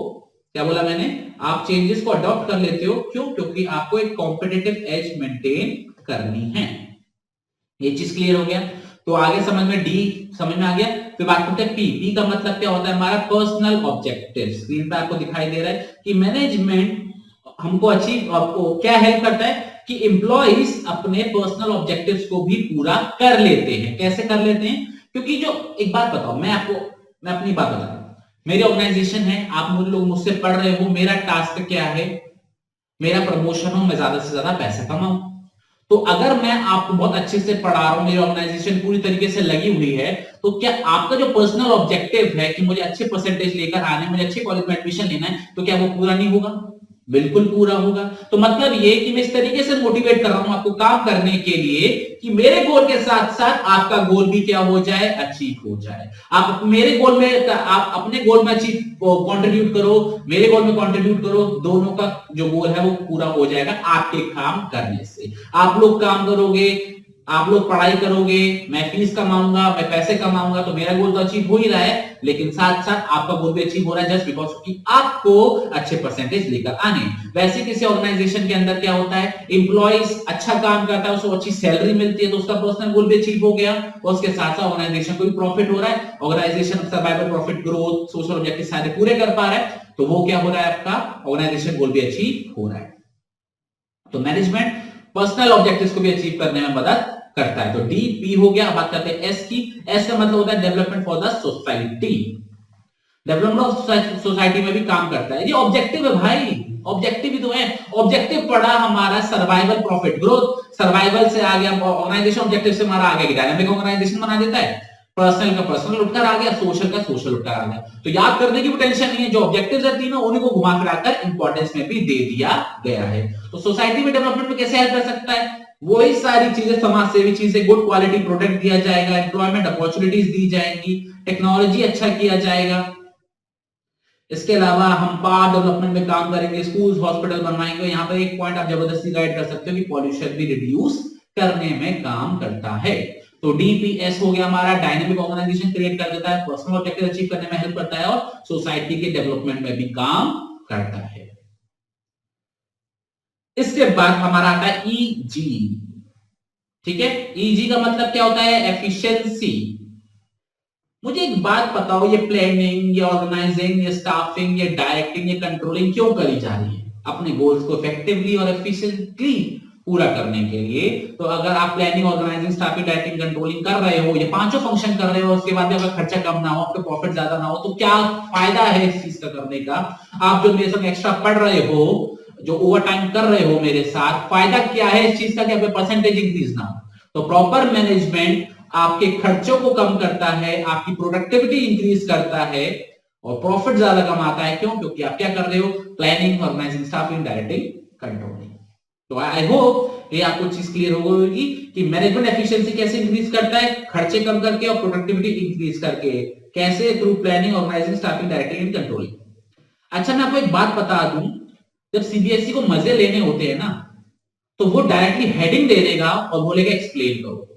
क्या बोला मैंने? आप चेंजेस को अडॉप्ट कर लेते हो। क्यों? क्योंकि आपको एक कॉम्पिटिटिव एज मेंटेन करनी है। ये चीज क्लियर हो गया। तो आगे समझ में डी समझ में आ गया। फिर बात करते हैं पी। पी का मतलब क्या होता है हमारा पर्सनल ऑब्जेक्टिव। स्क्रीन पे आपको दिखाई दे रहा है कि मैनेजमेंट हमको अचीव आपको क्या हेल्प करता है कि एम्प्लॉइज अपने पर्सनल ऑब्जेक्टिव्स को भी पूरा कर लेते हैं। कैसे कर लेते हैं? क्योंकि जो एक बात बताओ, मैं अपनी बात बताऊं, मेरी ऑर्गेनाइजेशन है, आप लोग मुझसे पढ़ रहे हो, मेरा टास्क क्या है? मेरा प्रमोशन हो, मैं ज्यादा से ज्यादा पैसा कमाऊं। तो अगर मैं आपको बहुत अच्छे से पढ़ा रहा हूं, मेरी ऑर्गेनाइजेशन पूरी तरीके से लगी हुई है, तो क्या आपका जो पर्सनल ऑब्जेक्टिव है कि मुझे अच्छे परसेंटेज लेकर आने, मुझे अच्छे कॉलेज में एडमिशन लेना है, तो क्या वो पूरा नहीं होगा? बिल्कुल पूरा होगा। तो मतलब ये कि मैं इस तरीके से मोटिवेट कर रहा हूं आपको काम करने के लिए कि मेरे गोल के साथ साथ आपका गोल भी क्या हो जाए? अचीव हो जाए। आप मेरे गोल में, आप अपने गोल में अचीव कंट्रीब्यूट करो, मेरे गोल में कंट्रीब्यूट करो, दोनों का जो गोल है वो पूरा हो जाएगा आपके काम करने से। आप लोग काम करोगे, आप लोग पढ़ाई करोगे, मैं फीस कमाऊंगा, मैं पैसे कमाऊंगा, तो मेरा गोल तो अचीव हो ही रहा है, लेकिन साथ साथ आपका गोल भी अचीव हो रहा है जस्ट बिकॉज कि आपको अच्छे परसेंटेज लेकर आने। वैसे किसी ऑर्गेनाइजेशन के अंदर क्या होता है, एम्प्लॉइज अच्छा काम करता है, उसको अच्छी सैलरी मिलती है, तो उसका पर्सनल गोल भी अचीव हो गया, और उसके साथ साथ ऑर्गेनाइजेशन को भी प्रॉफिट हो रहा है। Organisation survival, profit, growth, social objective सारे पूरे कर पा रहा है, तो वो क्या हो रहा है, आपका ऑर्गेनाइजेशन गोल भी अचीव हो रहा है। तो मैनेजमेट पर्सनल ऑब्जेक्टिव्स को भी अचीव करने में मदद करता है। तो डी पी हो गया। बात करते हैं एस की। एस का मतलब होता है development for the society. Development of society में भी काम करता है। ये ऑब्जेक्टिव है भाई, ऑब्जेक्टिव ही तो है। ऑब्जेक्टिव पड़ा हमारा सर्वाइवल, प्रॉफिट, ग्रोथ। सर्वाइवल से आ गया ऑर्गेनाइजेशन, ऑब्जेक्टिव से हमारा आ गया कि डायनामिक ऑर्गेनाइजेशन बना देता है। पर्सनल का पर्सनल उठकर आ गया, सोशल का सोशल उठकर आ गया। तो याद करने की भी टेंशन नहीं है, जो ऑब्जेक्टिव्स है तीनों उन्हीं को घुमा फिराकर इंपॉर्टेंस में भी दे दिया गया है। तो सोसाइटी में डेवलपमेंट में कैसे हेल्प कर सकता है? वही सारी चीजें, समाज सेवी चीजें, गुड क्वालिटी प्रोडक्ट दिया जाएगा, एम्प्लॉयमेंट अपॉर्चुनिटीज दी जाएंगी, टेक्नोलॉजी अच्छा किया जाएगा। इसके अलावा हम पावर डेवलपमेंट में काम करेंगे, स्कूल्स, हॉस्पिटल बनवाएंगे। यहाँ पर एक पॉइंट आप जबरदस्ती गाइड कर सकते हो कि पॉल्यूशन भी रिड्यूस करने में काम करता है। तो डीपीएस हो गया हमारा, डायनेमिक ऑर्गेनाइजेशन क्रिएट कर देता है, पर्सनल ऑब्जेक्टिव अचीव करने में हेल्प करता है, और सोसाइटी के डेवलपमेंट में भी काम करता है। इसके बाद हमारा आता है ईजी। ठीक है, ईजी का मतलब क्या होता है? एफिशिएंसी। मुझे एक बात बताओ, ये प्लानिंग, ये ऑर्गेनाइजिंग, ये स्टाफिंग, ये डायरेक्टिंग, ये कंट्रोलिंग क्यों करी जा रही है? अपने गोल्स को इफेक्टिवली और एफिशिएंटली पूरा करने के लिए। तो अगर आप planning, organising, staffing, directing, controlling कर रहे हो, ये पांचों फंक्शन कर रहे हो, उसके बाद अगर खर्चा कम ना हो, आपके प्रॉफिट ज्यादा ना हो, तो क्या फायदा है इस चीज का करने का? आप जो मेरे संग एक्स्ट्रा पढ़ रहे हो, जो ओवर टाइम कर रहे हो मेरे साथ, फायदा क्या है इस चीज का कि आपके परसेंटेज इंक्रीज ना हो? तो प्रॉपर मैनेजमेंट आपके खर्चों को कम करता है, आपकी प्रोडक्टिविटी इंक्रीज करता है, और प्रॉफिट ज्यादा कमाता है। क्यों? क्योंकि आप क्या कर रहे हो? Planning, organising, staffing, directing, controlling. तो आई होप ये आपको चीज क्लियर हो गई कि मैनेजमेंट एफिशिएंसी कैसे इंक्रीज करता है, खर्चे कम करके और प्रोडक्टिविटी इंक्रीज करके। कैसे? Through planning, organising, staffing, directing and controlling. अच्छा, मैं आपको एक बात बता दूं, जब सीबीएसई को मजे लेने होते हैं ना, तो वो डायरेक्टली हेडिंग दे देगा और बोलेगा एक्सप्लेन करो,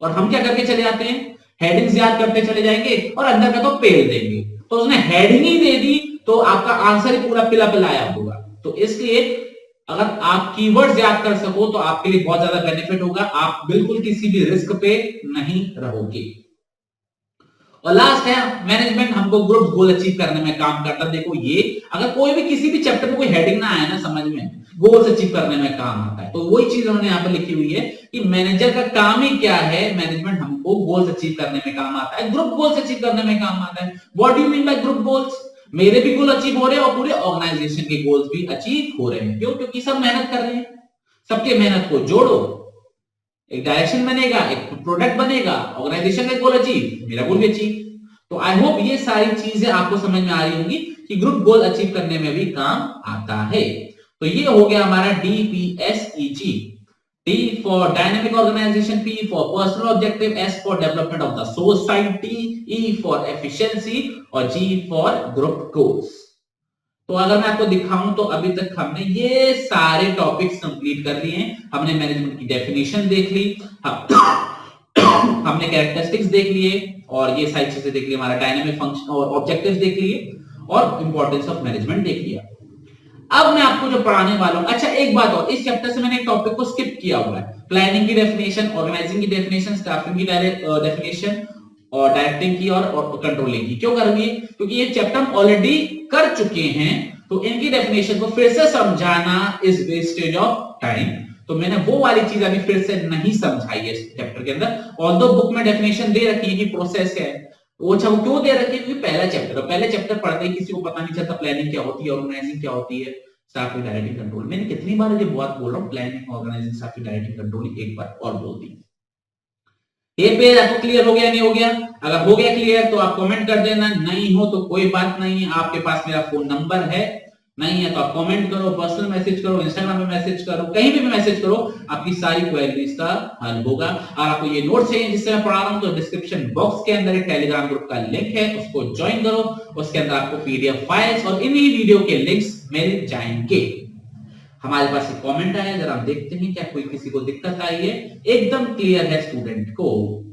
और हम क्या करके चले जाते हैं? हेडिंग्स याद करते चले जाएंगे और अंदर का तो पेल देंगे। तो उसने हेडिंग ही दे दी तो आपका आंसर ही पूरा पिला पिलाया होगा। तो इसलिए अगर आप कीवर्ड्स याद कर सको तो आपके लिए बहुत ज्यादा बेनिफिट होगा, आप बिल्कुल किसी भी रिस्क पे नहीं रहोगे। और लास्ट है मैनेजमेंट हमको ग्रुप गोल अचीव करने में काम करता है। देखो ये, अगर कोई भी किसी भी चैप्टर में कोई हेडिंग ना आए ना समझ में, गोल्स अचीव करने में काम आता है। तो वही चीज उन्होंने यहाँ पर लिखी हुई है कि मैनेजर का काम ही क्या है? मैनेजमेंट हमको गोल्स अचीव करने में काम आता है, ग्रुप गोल्स अचीव करने में काम आता है। What do you mean by group goals? मेरे भी गोल अचीव हो रहे हैं और पूरे ऑर्गेनाइजेशन के गोल्स भी अचीव हो रहे हैं। क्यों? क्योंकि सब मेहनत कर रहे हैं। सबके मेहनत को जोड़ो, एक डायरेक्शन बनेगा, एक प्रोडक्ट बनेगा, ऑर्गेनाइजेशन का गोल अचीव, मेरा गोल भी अचीव। तो आई होप ये सारी चीजें आपको समझ में आ रही होंगी कि ग्रुप गोल अचीव करने में भी काम आता है। तो ये हो गया हमारा डीपीएसईजी। D for dynamic organization, P for personal objective, S for development of the society, E for efficiency और G for group goals। तो अगर मैं आपको दिखाऊं तो अभी तक हमने ये सारे टॉपिक्स कंप्लीट कर लिए हैं। हमने मैनेजमेंट की डेफिनेशन देख ली, हमने कैरेक्टरिस्टिक्स देख लिए, और ये सारी चीजें देख ली, हमारा डायनामिक फंक्शन और ऑब्जेक्टिव्स देख लिए, और इंपॉर्टेंस ऑफ मैनेजमेंट देख लिया। अब मैं आपको जो पढ़ाने वाला हूं, अच्छा एक बात और, इस चैप्टर से मैंने एक टॉपिक को स्किप किया हुआ है, प्लानिंग की डेफिनेशन, ऑर्गेनाइजिंग की डेफिनेशन, स्टाफिंग की डेफिनेशन और डायरेक्टिंग की और कंट्रोलिंग की। क्यों कर रही है? क्योंकि ये चैप्टर हम ऑलरेडी कर चुके हैं, तो इनकी डेफिनेशन को फिर से समझाना इज वेस्टेज ऑफ टाइम। तो मैंने वो वाली चीज अभी फिर से नहीं समझाई है इस चैप्टर के अंदर। ऑल्दो बुक में डेफिनेशन दे रखी है कि प्रोसेस है वो, अच्छा वो क्यों दे रखी है? क्योंकि पहला चैप्टर पढ़ते ही किसी को पता नहीं चलता प्लानिंग क्या होती है, ऑर्गेनाइजिंग क्या होती है, स्टाफिंग डायरेक्टिंग कंट्रोल। मैंने कितनी बार ये बात बोल रहा हूँ, planning organising staffing directing controlling, एक बार और बोल दी। ये पेज आपको क्लियर हो गया नहीं हो गया? अगर हो गया क्लियर तो आप कमेंट कर देना, नहीं हो तो कोई बात नहीं है, आपके पास मेरा फोन नंबर है, नहीं है तो आप कमेंट करो, पर्सनल मैसेज करो, इंस्टाग्राम पे मैसेज करो, कहीं भी मैसेज करो, आपकी सारी क्वेरीज का हल होगा। और आपको ये नोट चाहिए जिससे मैं पढ़ा रहा हूं तो डिस्क्रिप्शन बॉक्स के अंदर एक टेलीग्राम ग्रुप का लिंक है, उसको ज्वाइन करो, उसके अंदर आपको पीडीएफ फाइल्स और इन्हीं वीडियो के लिंक्स मिल जाएंगे। हमारे पास एक कमेंट आया, जरा हम देखते हैं क्या कोई किसी को दिक्कत आई है। एकदम क्लियर है स्टूडेंट को,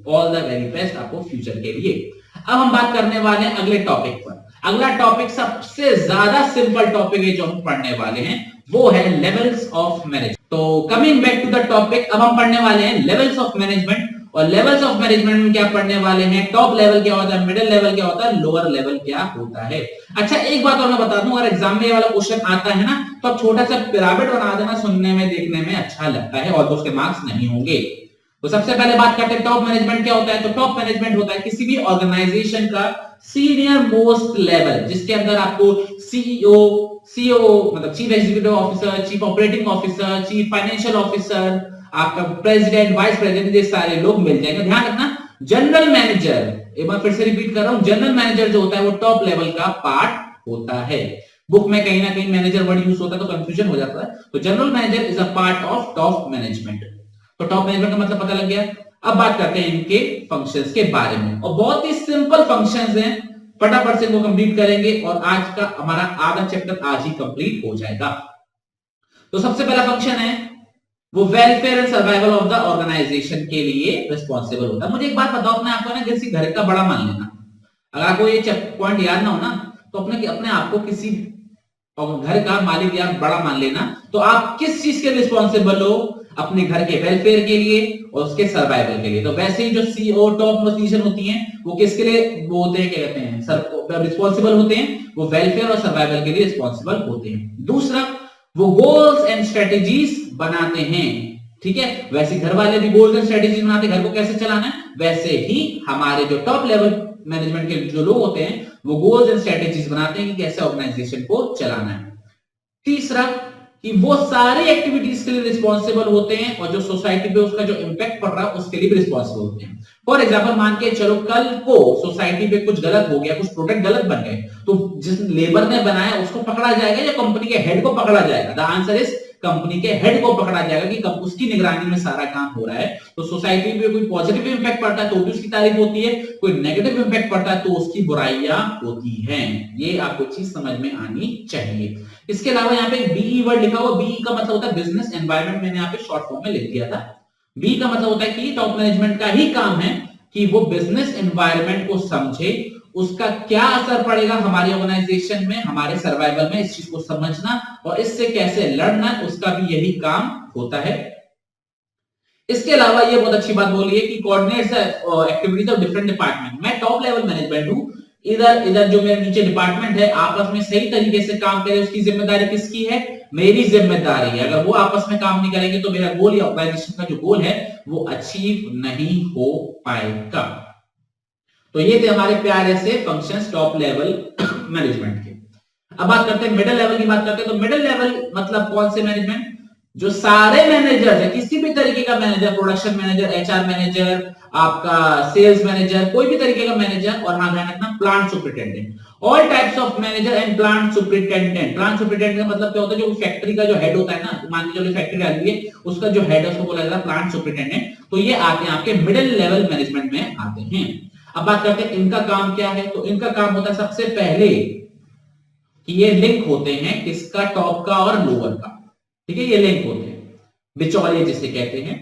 ऑल द वेरी बेस्ट आपको फ्यूचर के लिए। अब हम बात करने वाले हैं अगले टॉपिक पर। अगला टॉपिक सबसे ज्यादा सिंपल टॉपिक है जो हम पढ़ने वाले हैं, वो है लेवल्स ऑफ मैनेजमेंट। तो coming back to the topic, अब हम पढ़ने वाले हैं लेवल्स ऑफ मैनेजमेंट। और लेवल्स ऑफ मैनेजमेंट में क्या पढ़ने वाले हैं? टॉप लेवल क्या होता है, मिडिल लेवल क्या होता है, लोअर लेवल क्या होता है। अच्छा एक बात और मैं बता दूं, अगर एग्जाम में ये वाला क्वेश्चन आता है ना, तो आप छोटा सा पिरामिड बना देना, सुनने में देखने में अच्छा लगता है और तो उसके मार्क्स नहीं होंगे। तो सबसे पहले बात करते हैं टॉप मैनेजमेंट क्या होता है। तो टॉप मैनेजमेंट होता है किसी भी ऑर्गेनाइजेशन का सीनियर मोस्ट लेवल, जिसके अंदर आपको सीईओ मतलब chief executive officer, chief operating officer, chief financial officer, आपका प्रेसिडेंट, वाइस प्रेसिडेंट, ये सारे लोग मिल जाएंगे। ध्यान रखना, जनरल मैनेजर, एक बार फिर से रिपीट कर रहा हूं, जनरल मैनेजर जो होता है वो टॉप लेवल का पार्ट होता है। बुक में कहीं ना कहीं मैनेजर वर्ड यूज होता है तो कंफ्यूजन हो जाता है। तो general manager is a part of top management. तो टॉप मैनेजमेंट का मतलब पता लग गया। अब बात करते हैं इनके फंक्शंस के बारे में, और बहुत ही सिंपल फंक्शंस हैं, फटाफट से इनको कंप्लीट करेंगे और आज का हमारा आधा चैप्टर आज ही कंप्लीट हो जाएगा। तो सबसे पहला फंक्शन है वो welfare and survival of the organisation के लिए रिस्पॉन्सिबल होता है। मुझे एक बात बताओ, अपने आपको ना किसी घर का बड़ा मान लेना, अगर आपको ये पॉइंट याद ना हो ना, तो अपने आप को किसी घर का मालिक या बड़ा मान लेना, तो आप किस चीज के रिस्पॉन्सिबल हो? अपने घर के वेलफेयर के लिए और उसके सर्वाइवल के लिए। तो वैसे ही जो सीईओ टॉप पोजीशन होती हैं वो किसके लिए वो होते हैं, क्या कहते हैं, रिस्पॉन्सिबल होते हैं, वो वेलफेयर और सर्वाइवल के लिए रिस्पॉन्सिबल होते हैं। दूसरा, वो गोल्स एंड स्ट्रेटेजीज बनाते हैं। ठीक है, वैसे घर वाले भी गोल्स एंड स्ट्रेटेजीज बनाते हैं, घर को कैसे चलाना है, वैसे ही हमारे जो टॉप लेवल मैनेजमेंट के जो लोग होते हैं वो गोल्स एंड स्ट्रेटेजीज बनाते हैं कि कैसे ऑर्गेनाइजेशन को चलाना है। तीसरा, कि वो सारे एक्टिविटीज के लिए रिस्पॉन्सिबल होते हैं और जो सोसाइटी पे उसका जो इंपैक्ट पड़ रहा है उसके लिए भी रिस्पॉन्सिबल होते हैं। फॉर एग्जांपल मान के चलो कल को सोसाइटी पे कुछ गलत हो गया, कुछ प्रोडक्ट गलत बन गए, तो जिस लेबर ने बनाया उसको पकड़ा जाएगा या कंपनी के हेड को पकड़ा जाएगा? द आंसर इज कंपनी के हेड को पकड़ा जाएगा कि कब उसकी निगरानी में सारा काम हो रहा है। तो सोसाइटी पे कोई पॉजिटिव इंपैक्ट पड़ता है तो भी उसकी तारीफ होती है, कोई नेगेटिव इंपैक्ट पड़ता है तो उसकी बुराइयां होती हैं। ये आपको चीज समझ में आनी चाहिए। इसके अलावा यहाँ पे बीई वर्ड लिखा हुआ, बीई का मतलब होता है बिजनेस एनवायरनमेंट, मैंने यहाँ पे शॉर्ट फॉर्म में लिख दिया था। बी का मतलब होता है कि टॉप मैनेजमेंट का ही काम है कि वो बिजनेस एनवायरनमेंट को समझे, उसका क्या असर पड़ेगा हमारी ऑर्गेनाइजेशन में, हमारे सर्वाइवल में, इस चीज को समझना और इससे कैसे लड़ना, उसका भी यही काम होता है। इसके अलावा ये बहुत अच्छी बात बोली है कि coordinates activities of different department. मैं टॉप लेवल मैनेजमेंट हूं, इधर जो मेरे नीचे डिपार्टमेंट है आपस में सही तरीके से काम करे, उसकी जिम्मेदारी किसकी है? मेरी जिम्मेदारी है। अगर वो आपस में काम नहीं करेंगे तो मेरा गोल या ऑर्गेनाइजेशन का जो गोल है वो अचीव नहीं हो पाएगा। तो ये थे हमारे प्यारे से फंक्शंस टॉप लेवल मैनेजमेंट के। अब बात करते हैं मिडिल लेवल की बात करते हैं। तो मिडिल लेवल मतलब कौन से मैनेजमेंट? जो सारे मैनेजर है, किसी भी तरीके का manager, production manager, HR manager, आपका सेल्स मैनेजर, कोई भी तरीके का मैनेजर, और हाँ ध्यान रखना plant superintendent, all types of manager and plant superintendent. Plant superintendent का मतलब क्या होता है? जो फैक्ट्री का जो हेड होता है ना, मान लीजिए फैक्ट्री डाली है, उसका जो हेड है उसको बोला जाता है प्लांट सुपरिटेंडेंट। तो ये आते हैं आपके मिडिल लेवल मैनेजमेंट में आते हैं। अब बात करते हैं इनका काम क्या है। तो इनका काम होता है सबसे पहले कि ये लिंक होते हैं किसका? टॉप का और लोअर का। ठीक है, ये लिंक होते हैं, बिचौलिए जिसे कहते हैं।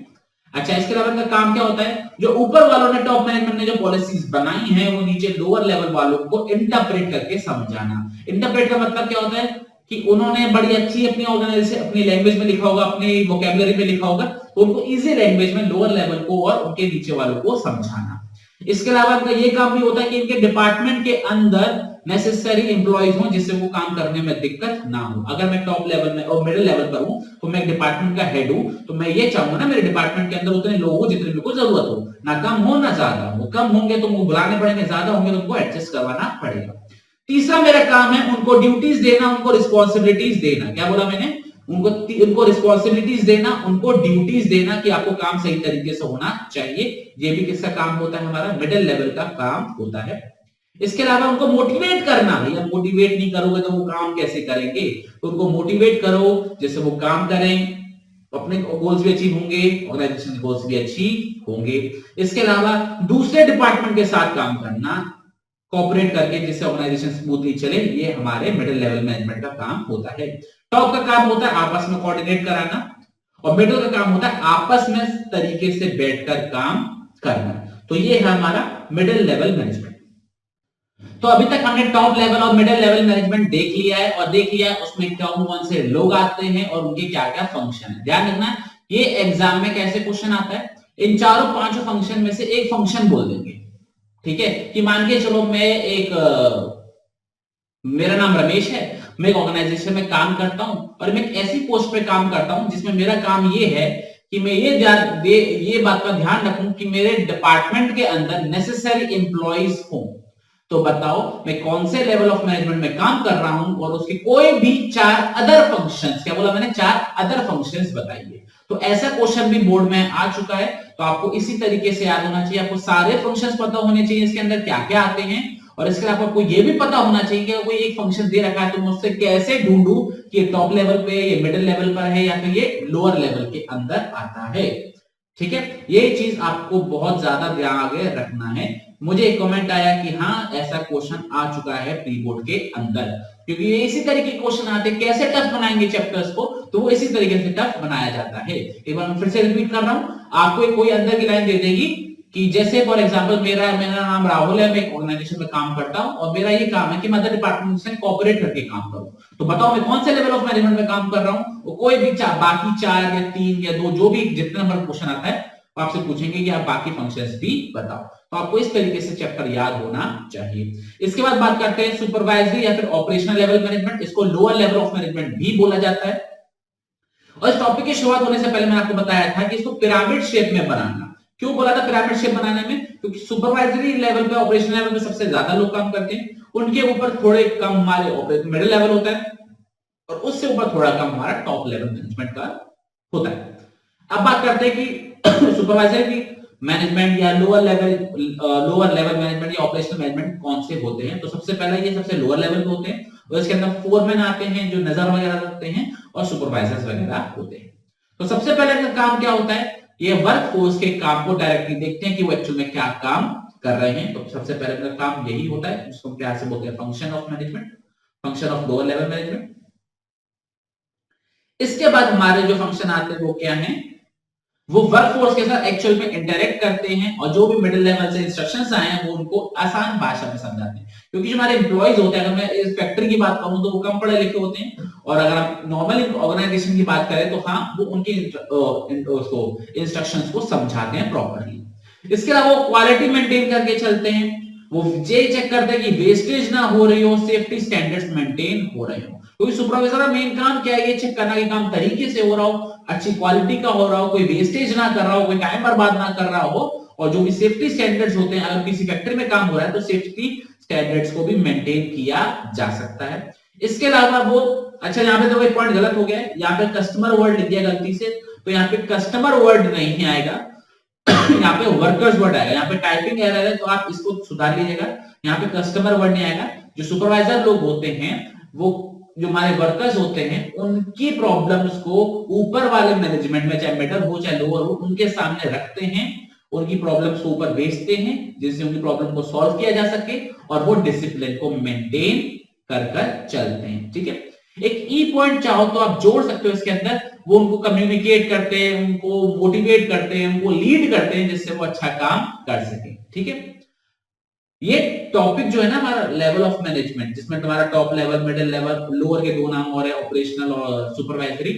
अच्छा, इसके अलावा इनका काम क्या होता है? जो ऊपर वालों ने, टॉप मैनेजमेंट ने जो पॉलिसीज बनाई हैं वो नीचे लोअर लेवल वालों को इंटरप्रेट करके समझाना। इंटरप्रेट का मतलब क्या होता है कि उन्होंने बड़ी अच्छी अपनी ऑर्गेनाइजेशन अपनी लैंग्वेज में लिखा होगा, अपनी वोकैबुलरी में लिखा होगा, तो उनको इजी लैंग्वेज में लोअर लेवल को और उनके नीचे वालों को समझाना। इसके अलावा इनका ये काम भी होता है कि इनके डिपार्टमेंट के अंदर नेसेसरी एम्प्लॉइज हो जिससे वो काम करने में दिक्कत ना हो। अगर मैं टॉप लेवल में और मिडिल लेवल पर हूं तो मैं डिपार्टमेंट का हेड हूं, तो मैं ये चाहूंगा ना मेरे डिपार्टमेंट के अंदर उतने लोग हो जितने मेरे को जरूरत हो, ना कम हो ना ज्यादा हो। कम होंगे तो वो बुलाने पड़ेंगे, ज्यादा होंगे तो उनको एडजस्ट करवाना पड़ेगा। तीसरा मेरा काम है उनको ड्यूटीज देना, उनको रिस्पॉन्सिबिलिटीज देना। क्या बोला मैंने? उनको रिस्पॉन्सिबिलिटीज देना, उनको ड्यूटीज देना कि आपको काम सही तरीके से होना चाहिए। ये भी किसका काम होता है? हमारा मिडिल लेवल का काम होता है। इसके अलावा उनको मोटिवेट करना। भैया मोटिवेट नहीं करोगे तो वो काम कैसे करेंगे? तो उनको मोटिवेट करो जिससे वो काम करें, अपने गोल्स भी अचीव होंगे, ऑर्गेनाइजेशन गोल्स भी अचीव होंगे। इसके अलावा दूसरे डिपार्टमेंट के साथ काम करना, कोऑपरेट करके जिससे ऑर्गेनाइजेशन स्मूथली चले, ये हमारे मिडिल लेवल मैनेजमेंट का काम होता है। टॉप का काम होता है आपस में कोऑर्डिनेट कराना, और मिडिल का काम होता है आपस में तरीके से बैठकर काम करना। तो ये है हमारा मिडिल लेवल मैनेजमेंट। तो अभी तक हमने टॉप लेवल और मिडिल लेवल मैनेजमेंट देख लिया है, और देख लिया है उसमें कौन कौन से लोग आते हैं और उनके क्या क्या फंक्शन है। ध्यान रखना ये एग्जाम में कैसे क्वेश्चन आता है, इन चारों पांचों फंक्शन में से एक फंक्शन बोल देंगे। ठीक है, कि मान के चलो मैं मेरा नाम रमेश है, मैं एक ऑर्गेनाइजेशन में काम करता हूं और मैं एक ऐसी पोस्ट पे काम करता हूं जिसमें मेरा काम ये है कि मैं ये बात का ध्यान रखूं कि मेरे डिपार्टमेंट के अंदर नेसेसरी एम्प्लॉइज हों। तो बताओ मैं कौन से लेवल ऑफ मैनेजमेंट में काम कर रहा हूं, और उसके कोई भी 4 अदर फंक्शंस, क्या बोला मैंने? 4 अदर फंक्शंस बताइए। तो ऐसा क्वेश्चन भी बोर्ड में आ चुका है, तो आपको इसी तरीके से याद होना चाहिए। आपको सारे फंक्शंस पता होने चाहिए इसके अंदर क्या क्या आते हैं, और इसके अलावा आपको ये भी पता होना चाहिए कि कोई एक फंक्शन दे रखा है तो मैं उससे कैसे ढूंढूं कि ये टॉप लेवल पे, ये मिडिल लेवल पर है, या फिर ये लोअर लेवल के अंदर आता है। ठीक है, ये चीज आपको बहुत ज्यादा ध्यान आगे रखना है। मुझे एक कमेंट आया कि हाँ ऐसा क्वेश्चन आ चुका है प्री बोर्ड के अंदर, क्योंकि ये इसी तरीके के क्वेश्चन आते हैं। कैसे टफ बनाएंगे चैप्टर्स को, तो वो इसी तरीके से टफ बनाया जाता है। एक बार मैं फिर से रिपीट कर रहा हूं, आपको कोई अंदर की लाइन दे देगी कि जैसे फॉर एग्जांपल मेरा नाम राहुल है, मैं एक ऑर्गेनाइजेशन में काम करता हूं और मेरा ये काम है कि मैं अदर डिपार्टमेंट से कोऑपरेट करके काम करूं। तो बताओ मैं कौन से लेवल ऑफ मैनेजमेंट में काम कर रहा हूं? वो कोई भी बाकी 4 या 3 या 2 जो भी जितने नंबर क्वेश्चन आता है आपसे पूछेंगे कि आप बाकी फंक्शंस भी बताओ। तो आपको इस तरीके से चैप्टर याद होना चाहिए। इसके बाद बात करते हैं सुपरवाइजरी या फिर ऑपरेशनल लेवल मैनेजमेंट। इसको लोअर लेवल ऑफ मैनेजमेंट भी बोला जाता है। और इस टॉपिक की शुरुआत होने से पहले मैंने आपको बताया था कि इसको पिरामिड शेप में बनाना। क्यों बोला था पिरामिड शेप बनाने में? क्योंकि सुपरवाइजरी लेवल पे, ऑपरेशनल लेवल पे सबसे ज्यादा लोग काम करते हैं, उनके ऊपर थोड़े कम हमारे मिडिल लेवल होता है, और उससे ऊपर थोड़ा कम हमारा टॉप लेवल मैनेजमेंट का होता है। अब बात करते हैं कि सुपरवाइजर की मैनेजमेंट या लोअर लेवल मैनेजमेंट या ऑपरेशनल मैनेजमेंट कौन से होते हैं। तो सबसे पहला ये सबसे लोअर लेवल पे होते हैं, और इसके अंदर फोरमैन आते हैं जो नजर वगैरह रखते हैं, और सुपरवाइजर्स वगैरह होते हैं। तो सबसे पहले इनका काम क्या होता है? ये वर्क फोर्स के काम को डायरेक्टली देखते हैं कि वो एक्चुअल में क्या काम कर रहे हैं। तो सबसे पहले इनका काम यही होता है, जिसको हम प्यार से बोलते हैं function of management, function of lower level management. इसके बाद हमारे जो फंक्शन आते हैं वो क्या है? वो वर्क फोर्स के साथ एक्चुअल में इंटरेक्ट करते हैं, और जो भी मिडिल लेवल से इंस्ट्रक्शंस आए हैं वो उनको आसान भाषा में समझाते हैं। क्योंकि जो हमारे एम्प्लॉइज होते हैं, अगर मैं इस फैक्ट्री की बात करूं तो वो कम पढ़े लिखे होते हैं, और अगर आप नॉर्मल ऑर्गेनाइजेशन की बात करें तो हाँ वो उनकी इंस्ट्रक्शंस को समझाते हैं प्रॉपरली। इसके अलावा वो क्वालिटी मेंटेन करके चलते हैं, वो ये चेक करते हैं कि वेस्टेज ना हो रही हो, सेफ्टी स्टैंडर्ड्स मेंटेन हो रहे हो। क्योंकि सुपरवाइजर का मेन काम क्या है? ये चेक करना कि काम तरीके से हो रहा हो, अच्छी क्वालिटी का हो रहा हो, कोई वेस्टेज ना कर रहा हो, कोई टाइम बर्बाद ना कर रहा हो, और जो भी सेफ्टी स्टैंडर्ड्स होते हैं, अगर किसी फैक्ट्री में काम हो रहा है तो सेफ्टी स्टैंडर्ड्स को भी मेंटेन किया जा सकता है। इसके अलावा वो अच्छा, यहाँ पे तो एक पॉइंट गलत हो गया है, यहाँ पे कस्टमर वर्ड लिख दिया गलती से, तो यहाँ पे कस्टमर वर्ड नहीं आएगा, यहाँ पे वर्कर्स वर्ड आएगा। यहाँ पे टाइपिंग एरर है तो आप इसको सुधार लीजिएगा, यहाँ पे कस्टमर वर्ड नहीं आएगा। जो सुपरवाइजर लोग होते हैं, वो जो हमारे वर्कर्स होते हैं, उनकी प्रॉब्लम्स को ऊपर वाले मैनेजमेंट में, चाहे मिडिल हो चाहे लोअर हो, उनके सामने रखते हैं, उनकी प्रॉब्लम्स को ऊपर भेजते हैं, जिससे उनकी प्रॉब्लम को सॉल्व किया जा सके, और वो डिसिप्लिन को मेंटेन कर चलते हैं। ठीक है, एक ई पॉइंट चाहो तो आप जोड़ सकते हो इसके अंदर, वो उनको कम्युनिकेट करते हैं, उनको मोटिवेट करते हैं, उनको लीड करते हैं, जिससे वो अच्छा काम कर सके। ठीक है, ये टॉपिक जो है ना हमारा लेवल ऑफ मैनेजमेंट, जिसमें तुम्हारा top level, middle level, lower के 2 नाम और है, ऑपरेशनल और सुपरवाइजरी,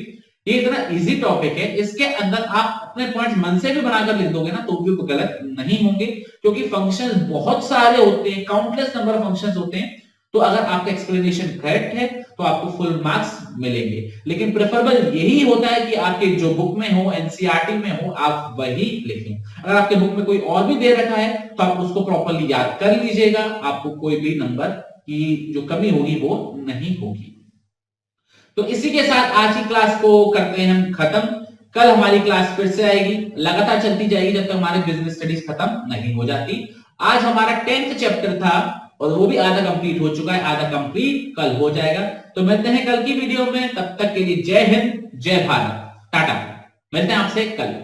ये इतना इजी टॉपिक है, इसके अंदर आप अपने पॉइंट्स मन से भी बनाकर लिख दोगे ना तो भी गलत नहीं होंगे, क्योंकि फंक्शंस बहुत सारे होते हैं, काउंटलेस नंबर ऑफ फंक्शंस होते हैं। तो अगर आपका एक्सप्लेनेशन करेक्ट है तो आपको फुल मार्क्स मिलेंगे, लेकिन प्रेफरेबल यही होता है कि आपके जो बुक में हो, एनसीईआरटी में हो, आप वही लिखें। अगर आपके बुक में कोई और भी दे रखा है तो आप उसको प्रॉपर्ली याद कर लीजिएगा, आपको कोई भी नंबर की जो कमी होगी वो नहीं होगी। तो इसी के साथ आज की क्लास को करते हैं हम खत्म। कल हमारी क्लास फिर से आएगी, लगातार चलती जाएगी जब तक हमारे बिजनेस स्टडीज खत्म नहीं हो जाती। आज हमारा 10th चैप्टर था और वो भी आधा कंप्लीट हो चुका है, आधा कंप्लीट कल हो जाएगा। तो मिलते हैं कल की वीडियो में, तब तक के लिए जय हिंद, जय भारत, टाटा। मिलते हैं आपसे कल।